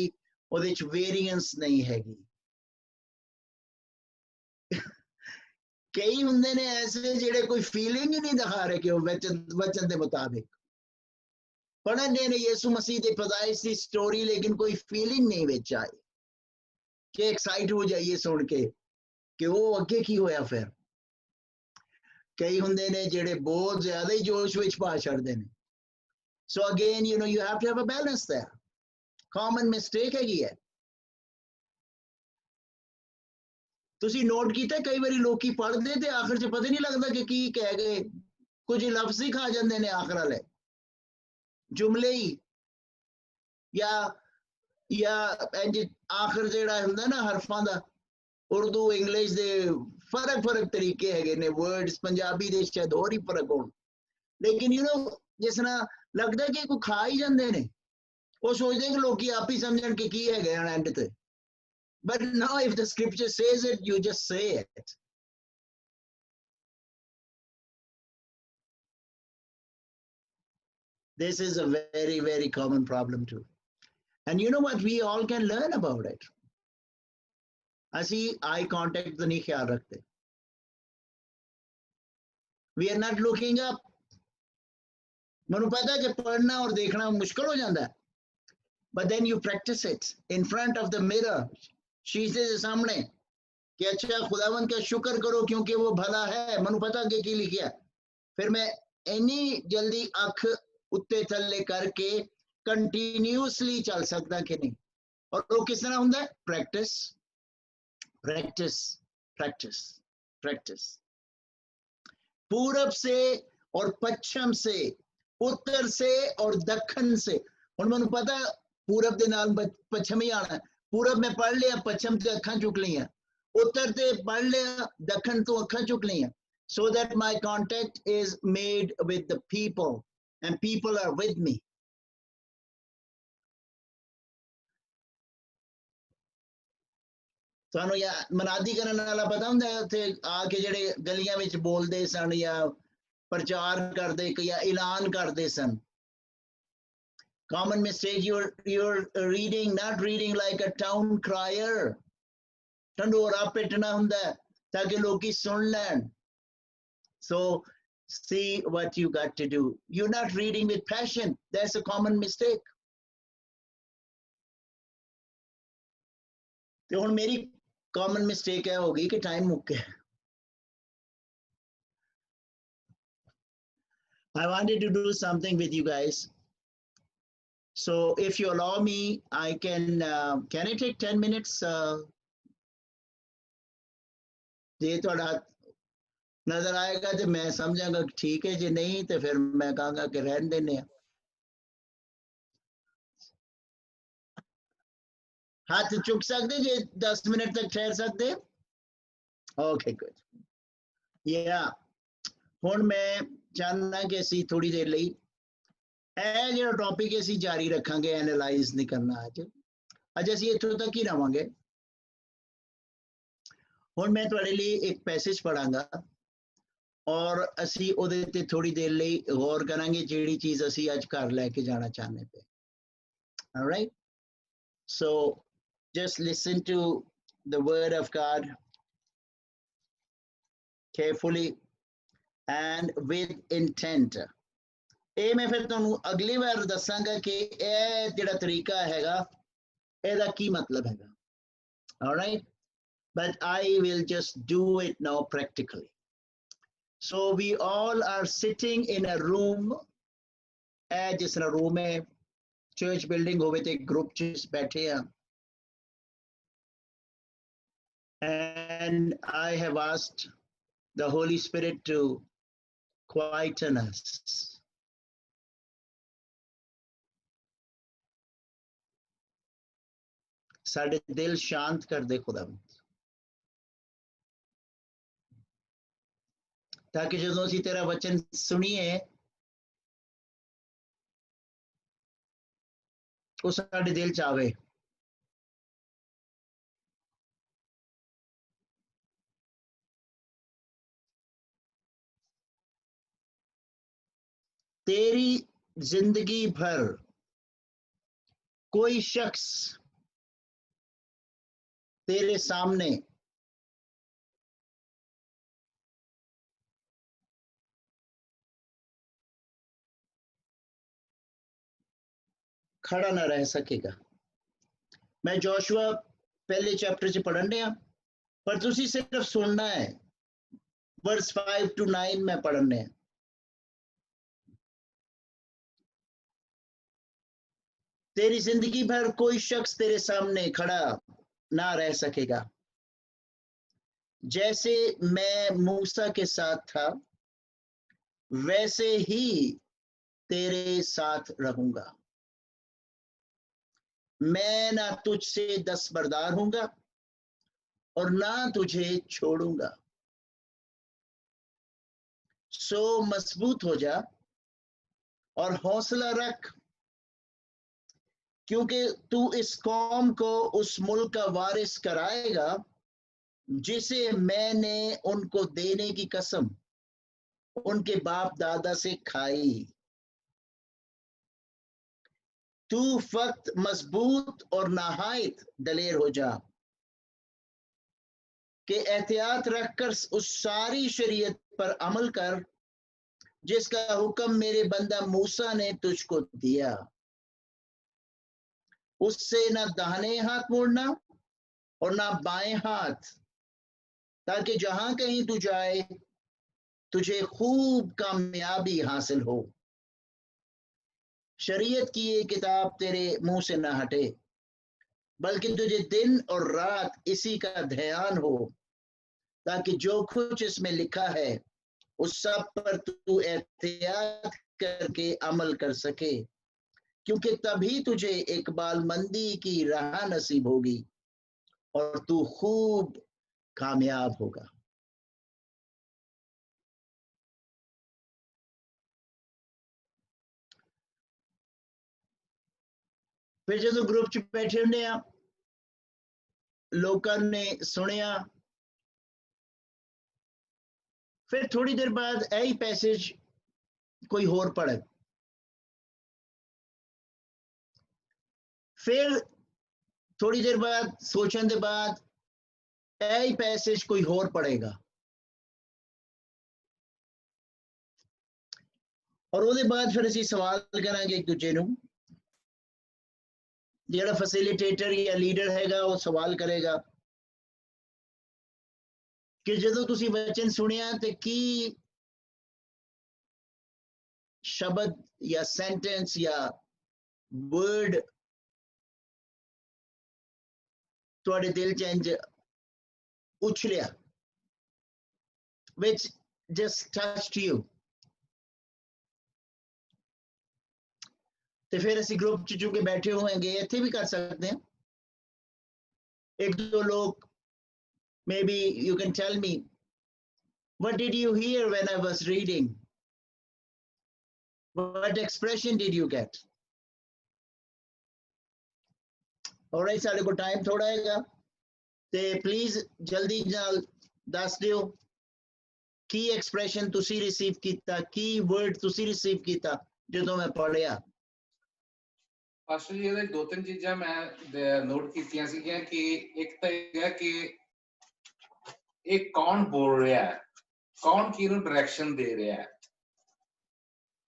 ਉਹਦੇ ਚ वेरिएंस नहीं हैगी. कई ਹੁੰਦੇ ਨੇ ऐसे ਜਿਹੜੇ ਕੋਈ फीलिंग ही नहीं दिखा रहे कि वो वचन ਦੇ मुताबिक पढ़ने ने यीशु मसीह ਦੀ पैदाइश ਦੀ स्टोरी, लेकिन कोई फीलिंग नहीं ਵਿੱਚ आई कि एक्साइट हो जाइए सुन के कि वो अगे की होया. फिर कई हुंदे ने जेड़े बहुत ज्यादा ही जोश विच पा छड़दे ने, So again, you know, you have to have a balance there. Common mistake है। ਤੁਸੀਂ ਨੋਟ ਕੀਤਾ ਕਈ ਵਾਰੀ ਲੋਕੀ ਪੜ੍ਹਦੇ ਤੇ ਆਖਰ 'ਚ ਪਤਾ ਨਹੀਂ ਲੱਗਦਾ ਕਿ ਕੀ ਕਹਿ ਗਏ, ਕੁਝ ਲਫ਼ਜ਼ ਹੀ ਖਾ ਜਾਂਦੇ ਨੇ ਆਖਰ ਵਾਲੇ ਜੁਮਲੇ ਹੀ, ਜਾਂ ਇੰਜ ਆਖਰ ਜਿਹੜਾ ਹੁੰਦਾ ਨਾ ਹਰਫਾਂ ਦਾ, ਉਰਦੂ ਇੰਗਲਿਸ਼ ਦੇ ਫਰਕ ਤਰੀਕੇ ਹੈਗੇ ਨੇ, ਵਰਡਸ ਪੰਜਾਬੀ ਦੇ ਸ਼ਾਇਦ ਹੋਰ ਹੀ ਫਰਕ ਹੋਣ, ਲੇਕਿਨ ਯੂ نو ਜਿਸ ਤਰ੍ਹਾਂ ਲੱਗਦਾ ਕਿ ਕੋਈ ਖਾ ਹੀ ਜਾਂਦੇ ਨੇ, ਉਹ ਸੋਚਦੇ ਕਿ ਲੋਕੀ ਆਪ ਹੀ ਸਮਝਣ ਕਿ ਕੀ ਹੈਗੇ ਹਨ ਐਂਡ ਤੇ। But now if the scripture says it, you just say it. This is a very, very common problem too. And you know what? We all can learn about it. Asi eye contact to nahi khayal rakhte. We are not looking up. Manu pata hai ki padhna aur dekhna mushkil ho janda hai. But then you practice it in front of the mirror. शीशे के सामने कि अच्छा खुदावन का शुक्र करो क्योंकि वो भला है, मनु पता कि की लिखिया, फिर मैं इन्नी जल्दी अख उत्ते थल्ले करके कंटिन्यूअसली चल सकता कि नहीं। और वो किस तरह होता है? Practice practice practice practice. पूरब से और पश्चिम से, उत्तर से और दक्षिण से, और मनु पता पूरब के नाल पश्चिम ही आना है। पूरब में पढ़ लिया, पश्चिम से अखा चुक लिया, उत्तर से पढ़ लिया, दक्षिण तो अखा चुक लिया, so that my contact is made with the people and people are with me. ਤੁਹਾਨੂੰ ਯਾ ਮਨਾਦੀ ਕਰਨ ਵਾਲਾ ਪਤਾ ਹੁੰਦਾ ਉੱਥੇ ਆ ਕੇ ਜਿਹੜੇ ਗਲੀਆਂ ਵਿੱਚ ਬੋਲਦੇ ਸਨ ਜਾਂ ਪ੍ਰਚਾਰ ਕਰਦੇ ਜਾਂ ਐਲਾਨ ਕਰਦੇ ਸਨ। Common mistake, you're reading, not reading like a town crier. ढंढोरा पिटना हुंदा है ताकि लोग सुन लें। So see what you got to do. You're not reading with passion. That's a common mistake. तो हुन मेरी common mistake है होगी कि टाइम मुक गया। I wanted to do something with you guys. So if you allow me, I can I take 10 minutes? जे थोड़ा नजर आएगा तो मैं समझांगा ठीक है, जे नहीं तो फिर मैं कहूँगा कि रहने देने। हाथ चुक सकते जे 10 मिनट तक ठहर सकते? Okay good. या हुन मैं चाहना कि असी थोड़ी देर ਲਈ ਇਹ ਜਿਹੜਾ ਟੌਪਿਕ ਅਸੀਂ ਜਾਰੀ ਰੱਖਾਂਗੇ, ਐਨਾਲਾਈਜ਼ ਨਹੀਂ ਕਰਨਾ ਅੱਜ ਅਸੀਂ ਇੱਥੋਂ ਤੱਕ ਹੀ ਰਵਾਂਗੇ। ਹੁਣ ਮੈਂ ਤੁਹਾਡੇ ਲਈ ਇੱਕ ਪੈਸੇਜ ਪੜਾਂਗਾ ਔਰ ਅਸੀਂ ਉਹਦੇ ਤੇ ਥੋੜੀ ਦੇਰ ਲਈ ਗੌਰ ਕਰਾਂਗੇ, ਜਿਹੜੀ ਚੀਜ਼ ਅਸੀਂ ਅੱਜ ਘਰ ਲੈ ਕੇ ਜਾਣਾ ਚਾਹੁੰਦੇ ਪਏ। Alright, so just listen to the word of God carefully and with intent. ਇਹ ਮੈਂ ਫਿਰ ਤੁਹਾਨੂੰ ਅਗਲੀ ਵਾਰ ਦੱਸਾਂਗਾ ਕਿ ਇਹ ਜਿਹੜਾ ਤਰੀਕਾ ਹੈਗਾ ਇਹਦਾ ਕੀ ਮਤਲਬ ਹੈਗਾ। Alright, but I will just do it now practically. So we all are sitting in a room, ਇਹ ਜਿਸ ਤਰ੍ਹਾਂ ਰੂਮ ਹੈ, ਚਰਚ ਬਿਲਡਿੰਗ ਹੋਵੇ ਤੇ ਗਰੁੱਪ ਚ ਬੈਠੇ ਆ, and I have asked the Holy Spirit to quieten us. ਸਾਡੇ ਦਿਲ ਸ਼ਾਂਤ ਕਰ ਦੇ ਖੁਦਾਵੰਦ, ਤਾਕਿ ਜਦੋਂ ਅਸੀਂ ਤੇਰਾ ਵਚਨ ਸੁਣੀਏ ਉਹ ਸਾਡੇ ਦਿਲ ਚ ਆਵੇ। तेरी जिंदगी भर कोई शख्स तेरे सामने खड़ा ना रह सकेगा। मैं जोशुआ पहले चैप्टर च पढ़न दिया, पर तुसी सिर्फ सुनना है। वर्स 5 to 9 मैं पढ़ने। तेरी जिंदगी भर कोई शख्स तेरे सामने खड़ा ना रह सकेगा। जैसे मैं मूसा के साथ था वैसे ही तेरे साथ रहूंगा। मैं ना तुझसे दस्तबरदार हूंगा और ना तुझे छोड़ूंगा। सो मजबूत हो जा और हौसला रख, क्योंकि तू इस कौम को उस मुल्क का वारिस कराएगा जिसे मैंने उनको देने की कसम उनके बाप दादा से खाई। तू फक्त मजबूत और नहायत दलेर हो जा कि एहतियात रखकर उस सारी शरीयत पर अमल कर जिसका हुक्म मेरे बंदा मूसा ने तुझको दिया। उससे ना दाहिने हाथ मोड़ना और ना बाएं हाथ, ताकि जहां कहीं तू जाए तुझे खूब कामयाबी हासिल हो। शरीयत की ये किताब तेरे मुंह से ना हटे, बल्कि तुझे दिन और रात इसी का ध्यान हो, ताकि जो कुछ इसमें लिखा है उस सब पर तू एहतियात करके अमल कर सके, क्योंकि तभी तुझे इकबालमंदी की राह नसीब होगी और तू खूब कामयाब होगा। फिर जो ग्रुप च बैठे होंगे आ, लोगों ने सुनिया, फिर थोड़ी देर बाद यही पैसेज कोई होर पढ़े, फिर थोड़ी देर बाद सोचने के बाद यही पैसेज कोई होर पढ़ेगा, और उसके बाद फिर असीं सवाल करांगे एक दूजे नूं। जिहड़ा फैसिलिटेटर या लीडर हैगा वो सवाल करेगा कि जदों तुसीं वचन सुनिया ते की शब्द या सेंटेंस या वर्ड तुहाडे दिल च इंज उछलिया, which just touched you। तो फिर असीं ग्रुप च चूंकि बैठे होंगे इत्थे भी कर सकते हैं। एक दो लोग, maybe you can tell me, what did you hear when I was reading? What expression did you get? Alright, साढ़े को टाइम थोड़ा हैगा, ते प्लीज जल्दी नाल दस दियो की एक्सप्रेशन तुसी रिसीव कीता, की वर्ड तुसी रिसीव कीता ਜਦੋਂ मैं पढ़िया। पास्टर जी ਇਹਦੇ ਦੋ ਤਿੰਨ ਚੀਜ਼ਾਂ ਮੈਂ ਨੋਟ ਕੀਤੀਆਂ ਸੀਗੀਆਂ ਕਿ ਇੱਕ ਤਾਂ ਇਹ ਹੈ ਕਿ ਇਹ ਕੌਣ ਬੋਲ ਰਿਹਾ ਹੈ, ਕੌਣ ਕਿਹਨੂੰ ਡਾਇਰੈਕਸ਼ਨ ਦੇ ਰਿਹਾ ਹੈ,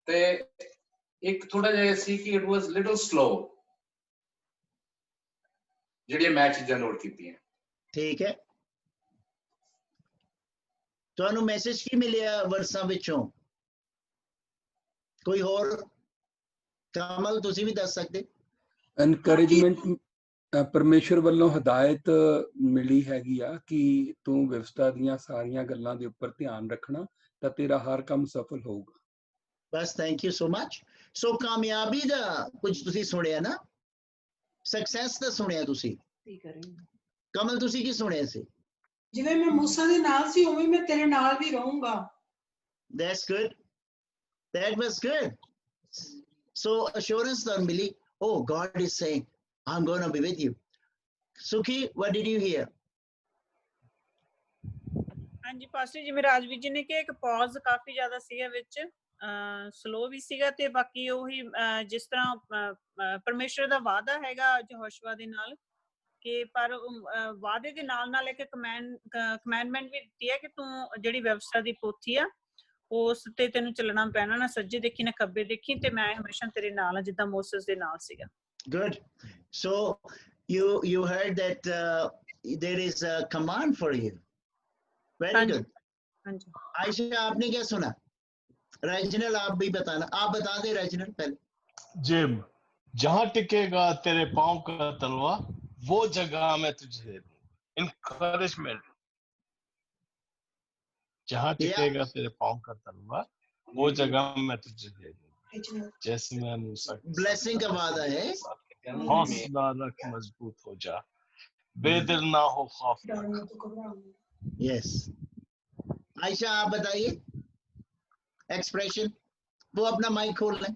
ਤੇ ਇੱਕ ਥੋੜਾ ਜਿਹਾ ਸੀ ਕਿ ਇਟ ਵਾਸ ਲਿਟਲ ਸਲੋ, ਜਿਹੜੀਆਂ ਮੈਂ ਚੀਜ਼ਾਂ ਨੋਟ ਕੀਤੀਆਂ। ਠੀਕ ਹੈ, ਤੁਹਾਨੂੰ ਮੈਸੇਜ ਕੀ ਮਿਲਿਆ ਵਰਸਾਂ ਵਿੱਚੋਂ? ਕੋਈ ਹੋਰ? ਕਮਲ ਤੁਸੀਂ ਵੀ ਦੱਸ ਸਕਦੇ। ਐਨਕਰੇਜਮੈਂਟ ਪਰਮੇਸ਼ਰ ਵੱਲੋਂ ਹਦਾਇਤ ਮਿਲੀ ਹੈਗੀ ਆ ਕਿ ਤੂੰ ਵਿਵਸਥਾ ਦੀਆਂ ਸਾਰੀਆਂ ਗੱਲਾਂ ਦੇ ਉੱਪਰ ਧਿਆਨ ਰੱਖਣਾ ਤਾਂ ਤੇਰਾ ਹਰ ਕੰਮ ਸਫਲ ਹੋਊਗਾ। ਬਸ ਥੈਂਕ ਯੂ ਸੋ ਮਚ। ਸੋ ਕਾਮਯਾਬੀ ਦਾ ਕੁਝ ਤੁਸੀਂ ਸੁਣਿਆ ਨਾ, ਸਕਸੈਸ ਦਾ ਸੁਣਿਆ ਤੁਸੀਂ? ਕੀ ਕਰੇ ਕਮਲ ਤੁਸੀਂ ਕੀ ਸੁਣਿਆ ਸੀ? ਜਿਵੇਂ ਮੈਂ ਮੂਸਾ ਦੇ ਨਾਲ ਸੀ ਉਵੇਂ ਮੈਂ ਤੇਰੇ ਨਾਲ ਵੀ ਰਹੂੰਗਾ। That's good. That was good. So assurance ਤੁਹਾਨੂੰ ਮਿਲੀ, oh God is saying I'm going to be with you. Sukhi, what did you hear? ਹਾਂਜੀ ਪਾਸਟਰ ਜਿਵੇਂ ਰਾਜਵੀਰ ਜੀ ਨੇ ਕਿ ਇੱਕ ਪੌਜ਼ ਕਾਫੀ ਜ਼ਿਆਦਾ ਸੀਗਾ ਵਿੱਚ, ਸਲੋ ਵੀ ਸੀਗਾ, ਤੇ ਬਾਕੀ ਉਹੀ ਜਿਸ ਤਰ੍ਹਾਂ ਪਰਮੇਸ਼ਰ ਦਾ ਵਾਅਦਾ ਹੈਗਾ ਯਹੋਸ਼ੂਆ ਦੇ ਨਾਲ ਕਿ ਪਰ ਵਾਅਦੇ ਦੇ ਨਾਲ ਨਾਲ ਇੱਕ ਕਮੈਂਡਮੈਂਟ ਵੀ ਦਿੱਤੀ ਹੈ ਕਿ ਤੂੰ ਜਿਹੜੀ ਵਿਵਸਥਾ ਦੀ ਪੋਥੀ ਆ ਉਸ ਤੇ ਤੈਨੂੰ ਚੱਲਣਾ ਪੈਣਾ, ਨਾ ਸੱਜੇ ਦੇਖੀ ਨਾ ਖੱਬੇ ਦੇਖੀ, ਤੇ ਮੈਂ ਹਮੇਸ਼ਾ ਤੇਰੇ ਨਾਲ ਆ ਜਿੱਦਾਂ ਮੋਸਸ ਦੇ ਨਾਲ ਸੀਗਾ। Good. So you heard that there is a command for you. Very good. ਹਾਂਜੀ आयशा, आपने क्या सुना? राजनल आप भी बताना, आप बता दे राजनल पहले। जिम जहां टिकेगा तेरे पांव का तलवा वो जगह मैं तुझे दे दूंगा। इनकरेजमेंट, जहां टिकेगा तेरे पांव का तलवा वो जगह मैं तुझे दे दूंगा। जैसे मैं मूसा के साथ ब्लेसिंग का वादा है। हौसला रख, मजबूत हो जा, बेदिल ना हो, खौफ ना खा। यस, आयशा आप बताइए एक्सप्रेशन। वो अपना माइक खोल लें।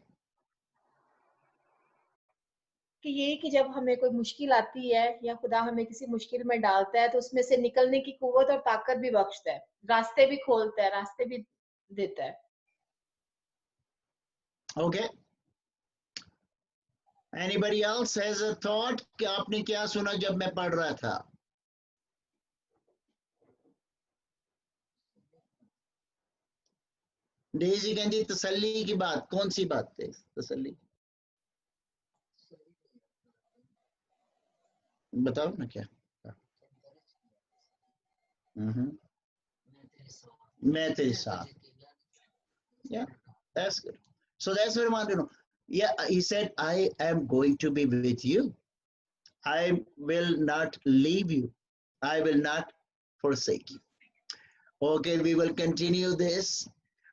कि ये कि जब हमें कोई मुश्किल आती है या खुदा हमें किसी मुश्किल में डालता है तो उसमें से निकलने की कुव्वत और ताकत भी बख्शता है, रास्ते भी खोलता है, रास्ते भी देता है। Okay, anybody else has a thought कि आपने क्या सुना जब मैं पढ़ रहा था? डेजी कहती तसल्ली की बात, कौन सी बात है तसल्ली? बताओ ना क्या। मैं तेरे साथ। Yeah, that's good. So that's what I want to know. Yeah, he said, I am going to be with you. I will not leave you. I will not forsake you. Okay, we will continue this,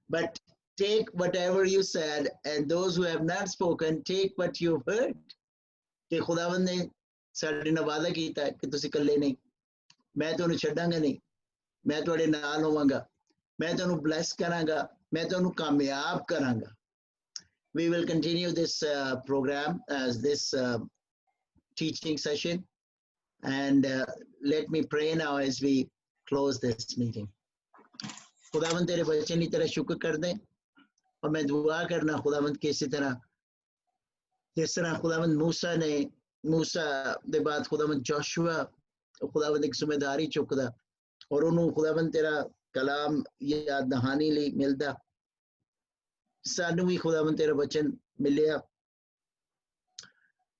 but take whatever you said, and those who have not spoken, take what you've heard. कि खुदावंद ने साडे नाल वादा कीता है कि तुसीं इकल्ले नहीं, मैं तुहानूं छड्डांगा नहीं, मैं तुहाडे नाल होवांगा, मैं तुहानूं ब्लेस करांगा, मैं तुहानूं कामयाब करांगा. We will continue this program as this teaching session, and let me pray now as we close this meeting. खुदावंद तेरे वचन की तरह शुक्र कर दें, और मैं दुआ करना खुदावंद कि इसी तरह जिस तरह खुदावंद मूसा दे बाद खुदावंद जोशुआ खुदावंद एक जिम्मेदारी चुकदा और उन्होंने खुदावंद तेरा कलाम याद दहानी लई मिलदा, सानू भी खुदावंद तेरा वचन मिलिया।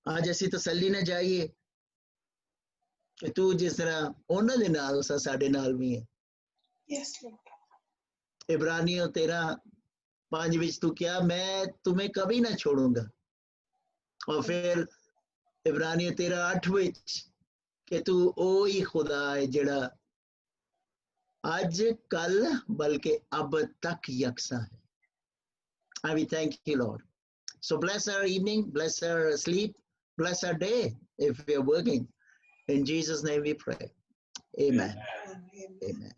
आज असी तसल्ली ना जाइए कि तू जिस तरह उन्हां दे नाल साडे नाल भी है। Yes, Lord. इब्रानियों 13:5 विच तू क्या मैं तुम्हें कभी ना छोड़ूंगा, और फिर इब्रानियों 13:8 विच कि तू ओ ही खुदा है जेड़ा आज कल बल्कि अब तक यकसा है। And we thank you, Lord. So bless our evening, bless our sleep, bless our day if we are working. In Jesus' name we pray. Amen. Amen. Amen.